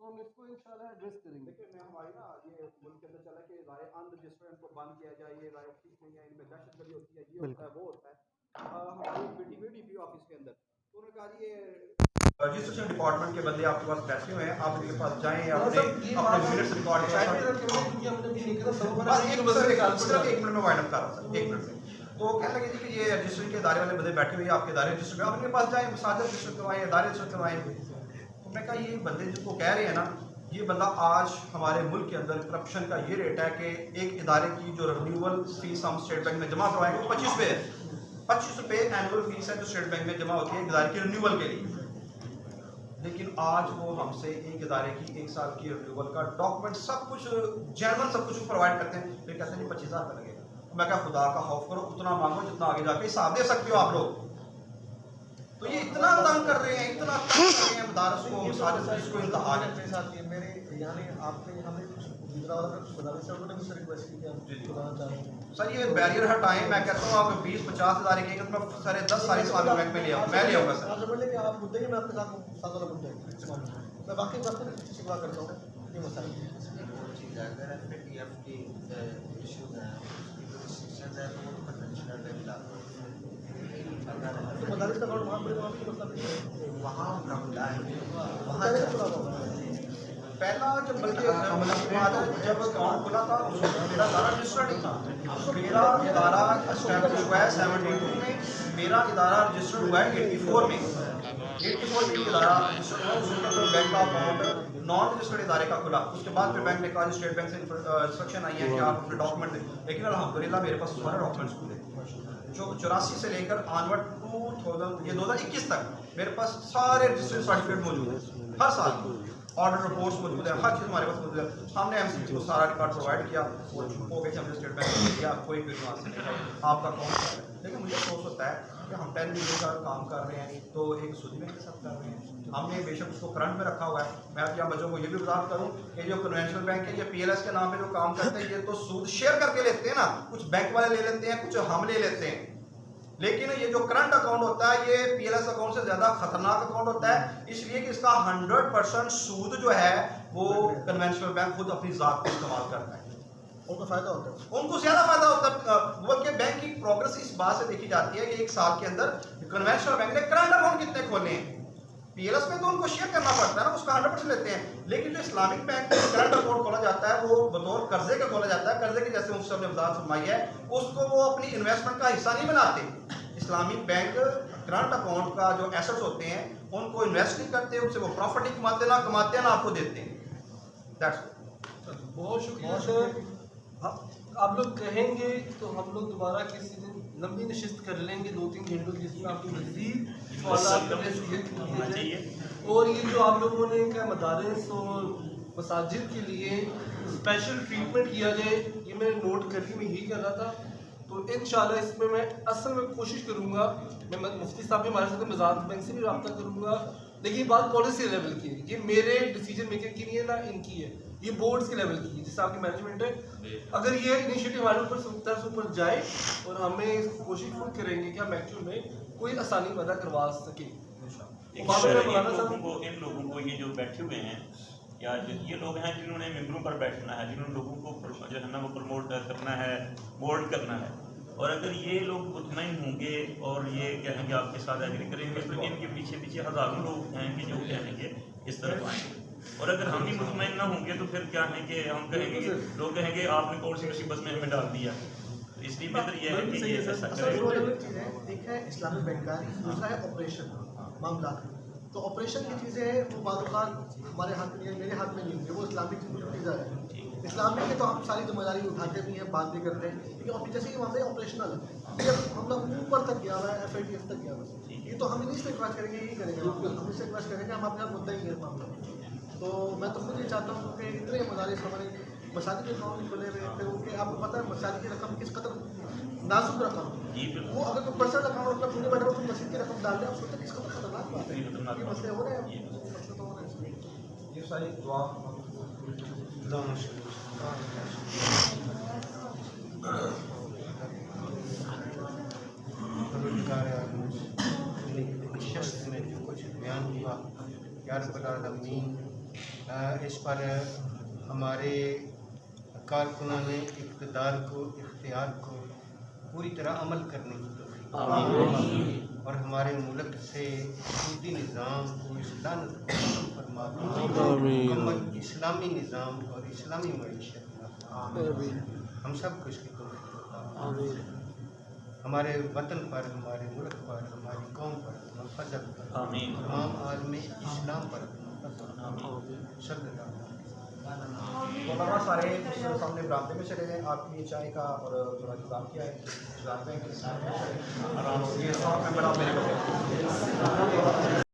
तो हम इसको इंशाल्लाह एड्रेस करेंगे। देखिए मैं हमारी ना ये मुल्क के अंदर चला कि राय अनरजिस्टर्ड को बंद किया जाए, ये राय ठीक नहीं है, इनमें दहशतगर्दी होती है, ये होता है, वो होता है। हमारी एक मीटिंग हुई डीपी ऑफिस के अंदर, तो उन्होंने कहा जी ये रजिस्ट्रेशन डिपार्टमेंट के बंदे आपके पास बैठे हुए हैं, आप इनके पास जाएं, अपने मिनट्स रिकॉर्ड बस एक मिनट में वाइंड अप कर रहा हूं, 1 मिनट में। तो कहने लगे जी कि ये रजिस्ट्रेशन के इदारे वाले बंदे बैठे हुए हैं, आपके इदारे रजिस्टर, आप इनके पास जाएं, मसाजिद रजिस्टर करवाएं, इदारे रजिस्टर करवाएं। तो मैं कहा ये बंदे जिसको कह रहे हैं ना, ये बंदा आज हमारे मुल्क के अंदर करप्शन का ये रेट है कि एक इदारे की जो रिन्यूअल फीस हम स्टेट बैंक में जमा करवाएंगे वो 25 रुपये है। 25 रुपये एनुअल फीस है जो स्टेट बैंक में जमा होती है एक इदारे की रिन्यूअल के लिए। लेकिन आज वो हमसे एक इदारे की 1 साल की रिन्यूअल का डॉक्यूमेंट सब कुछ जेन्युइन सब कुछ प्रोवाइड करते हैं, फिर कहते हैं 25,000 रुपये लगेगा। मैं क्या खुदा का खौफ करो, उतना मांगो जितना आगे जाके हिसाब दे सकते हो आप लोग। तो ये इतना तंग कर रहे हैं, इतना तंग कर रहे हैं मदारस को, मसाजिद जिसको इंतहा है। मेरे यानी आपने हमें कुछ गुजरा वाला कुछ बता दें, उन्होंने मुझसे रिक्वेस्ट की कि आप बताना चाह रहे हैं। सर ये बैरियर हटाएं, मैं कहता हूँ आप 20-50 हज़ार के मैं सारे 10 सारी इस्लामिक बैंक में ले आऊँ, मैं ले आऊँगा सर। आप समझ लें कि आप मुद्दे ही मैं आपके साथ वाला मुद्दा है इस मामले में। मैं बाकी बात में शिकवा करता हूँ ये मसाइल। अगर एफएटीएफ की इश्यूज हैं, रिस्ट्रिक्शंस हैं, तो वो तो कन्वेंशनल बैंक लागू तो मदारिस का अकाउंट वहाँ पर मतलब वहाँ मामला है, वहाँ पहला जब बल्कि जब अकाउंट खुला था मेरा इदारा रजिस्टर्ड नहीं था। मेरा इदारा एस्टैब्लिश हुआ है 72 में, मेरा इदारा रजिस्टर्ड हुआ है 84 में। 84 में इदारा रजिस्टर्ड हुआ, उसके अंदर बैंक का अकाउंट नॉन रजिस्टर्ड इदारे का खुला। उसके बाद फिर बैंक ने कहा स्टेट बैंक से इंस्ट्रक्शन आई है कि आप अपने डॉक्यूमेंट दें, लेकिन अल्हम्दुलिल्लाह मेरे पास सारे डॉक्यूमेंट्स खुले। जो 84 से लेकर ऑनवर्ड 2021 तक मेरे पास सारे रजिस्ट्रेशन सर्टिफिकेट मौजूद हैं, हर साल ऑर्डर रिपोर्ट्स मौजूद है, हर चीज़ हमारे पास मौजूद है। हमने एमसीसी को सारा रिकॉर्ड प्रोवाइड किया, वो चुप हो गए, हमने स्टेट बैंक में दिया, कोई भी वहाँ से नहीं है, आपका कौन सा है। लेकिन मुझे अफसोस होता है कि हम 10 मिलियन का काम कर रहे हैं तो एक सूदी बैंक के साथ कर रहे हैं। हमने बेशक उसको करंट में रखा हुआ है। मैं आप यहाँ बच्चों को ये भी वजाहत करूँ कि जो कन्वेंशनल बैंक है, ये PLS के नाम पे जो काम करते हैं, ये तो सूद शेयर करके लेते हैं ना, कुछ बैंक वाले ले लेते हैं, कुछ हम ले लेते हैं। लेकिन ये जो करंट अकाउंट होता है ये PLS अकाउंट से ज़्यादा खतरनाक अकाउंट होता है, इसलिए कि इसका 100% सूद जो है वो कन्वेंशनल बैंक खुद अपनी ज़ात पे इस्तेमाल करता है, उनको फ़ायदा होता है, उनको ज़्यादा फायदा होता है। बल्कि बैंक की प्रोग्रेस इस बात से देखी जाती है कि 1 साल के अंदर कन्वेंशनल बैंक ने करंट अकाउंट कितने खोले हैं। PLS में तो उनको शेयर करना पड़ता है ना, उसका 100% लेते हैं। लेकिन जो इस्लामिक बैंक में करंट अकाउंट खोला जाता है वो बतौर कर्जे का खोला जाता है। कर्जे की जैसे मुफ्ती साहब ने वजाहत फरमाई है, उसको वो अपनी इन्वेस्टमेंट का हिस्सा नहीं बनाते। इस्लामिक बैंक करंट अकाउंट का जो एसेट्स होते हैं उनको इन्वेस्ट नहीं करते, उनसे वो प्रॉफिट नहीं कमाते ना आपको देते हैं। बहुत शुक्रिया सर। आप लोग कहेंगे तो हम लोग दोबारा किसी दिन लंबी नशिस्त कर लेंगे 2-3 घंटों की, जिसमें आपको मज़ीद सवाल चाहिए। और ये जो आप लोगों ने क्या मदारिस और मसाजिद के लिए स्पेशल ट्रीटमेंट किया जाए, ये मैं नोट करके मैं यही कर रहा था। तो इंशाल्लाह इसमें मैं असल में कोशिश करूँगा, मैं मुफ्ती साहब भी हमारे साथ मज़ाद बैंक से भी रब्ता करूँगा। लेकिन बात पॉलिसी लेवल की है, ये मेरे डिसीजन मेकर की नहीं है ना इनकी है, ये बोर्ड्स के लेवल की है, जिससे आपकी मैनेजमेंट है। अगर ये इनिशिएटिव हमारे ऊपर जाए और हमें कोशिश खुद करेंगे कि हम एक्चुअल में कोई आसानी पैदा करवा सके। इन लोगों को ये जो बैठे हुए हैं या ये लोग हैं जिन्होंने मेंबरों पर बैठना है, जिन्होंने लोगों को जो है ना वो प्रमोट करना है, मोल्ड करना है, और अगर ये लोग मुतमईन होंगे और ये कहेंगे आपके साथ एग्री करेंगे, तो इनके पीछे हज़ारों लोग हैं कि जो कहेंगे इस तरफ आएंगे। और अगर हम ही मुतमईन ना होंगे तो फिर क्या है कि हम कहेंगे कि लोग कहेंगे आपने कौन सी मुसीबत में हमें डाल दिया। तो इसलिए बेहतर यह है कि ये फैसला असल करें। दो अलग चीज़ है, एक है इस्लामिक बैंकारी, दूसरा है ऑपरेशन मामला। तो ऑपरेशन की चीज़ें हैं वो बाद हमारे हाथ में नहीं है, मेरे हाथ में नहीं होंगे, वो इस्लामिक चीज़ें है। इस्लामिक के तो हम सारी जिम्मेदारी उठाते भी हैं, बात भी करते हैं, लेकिन और जैसे ये मामला ऑपरेशनल है, ये मामला ऊपर तक गया हुआ है, FATF तक गया हुआ है, ये तो हम इन्हीं से रिक्वेस्ट करेंगे, यही करेंगे, हम इससे रिक्वेस्ट करेंगे, हम अपने मुद्दा ही है मामला। तो मैं तो खुद ये चाहता हूँ कि इतने मदारिस हमारे मसाजिद के अकाउंट खुले हुए हैं, फिर उनके आपको पता है मसाजिद की रकम किस कदर नाजुक रकम है, वो अगर कोई पर्सनल अकाउंट अपना पूरे बैठे तो मस्जिद की रकम डाल दे, आप सोचते किस कदर खतरनाक बात है, ये मसले हो रहे हैं, मसले तो हो रहे हैं। ये सारी दुआ शख्स ने जो कुछ बयान हुआ, या रब्बुल आलमीन इस पर हमारे कारकुनान इक़्तिदार को, इख्तियार को पूरी तरह अमल करने की तौफ़ीक़ और हमारे मुल्क से सूदी निज़ाम को इस्लाम फरमा, मुकम्मल इस्लामी निज़ाम और इस्लामी मईशत हम सब को इसकी तौफ़ीक़, हमारे वतन पर, हमारे मुल्क पर, हमारी कौम पर, मज़हब पर, तमाम आलम इस्लाम पर मौलाना सारे सामने बरामदे में चले गए, आपके चाय का और थोड़ा इंतजाम किया है, इंतजार में आराम से ये 100 मेंबर आप मेरे को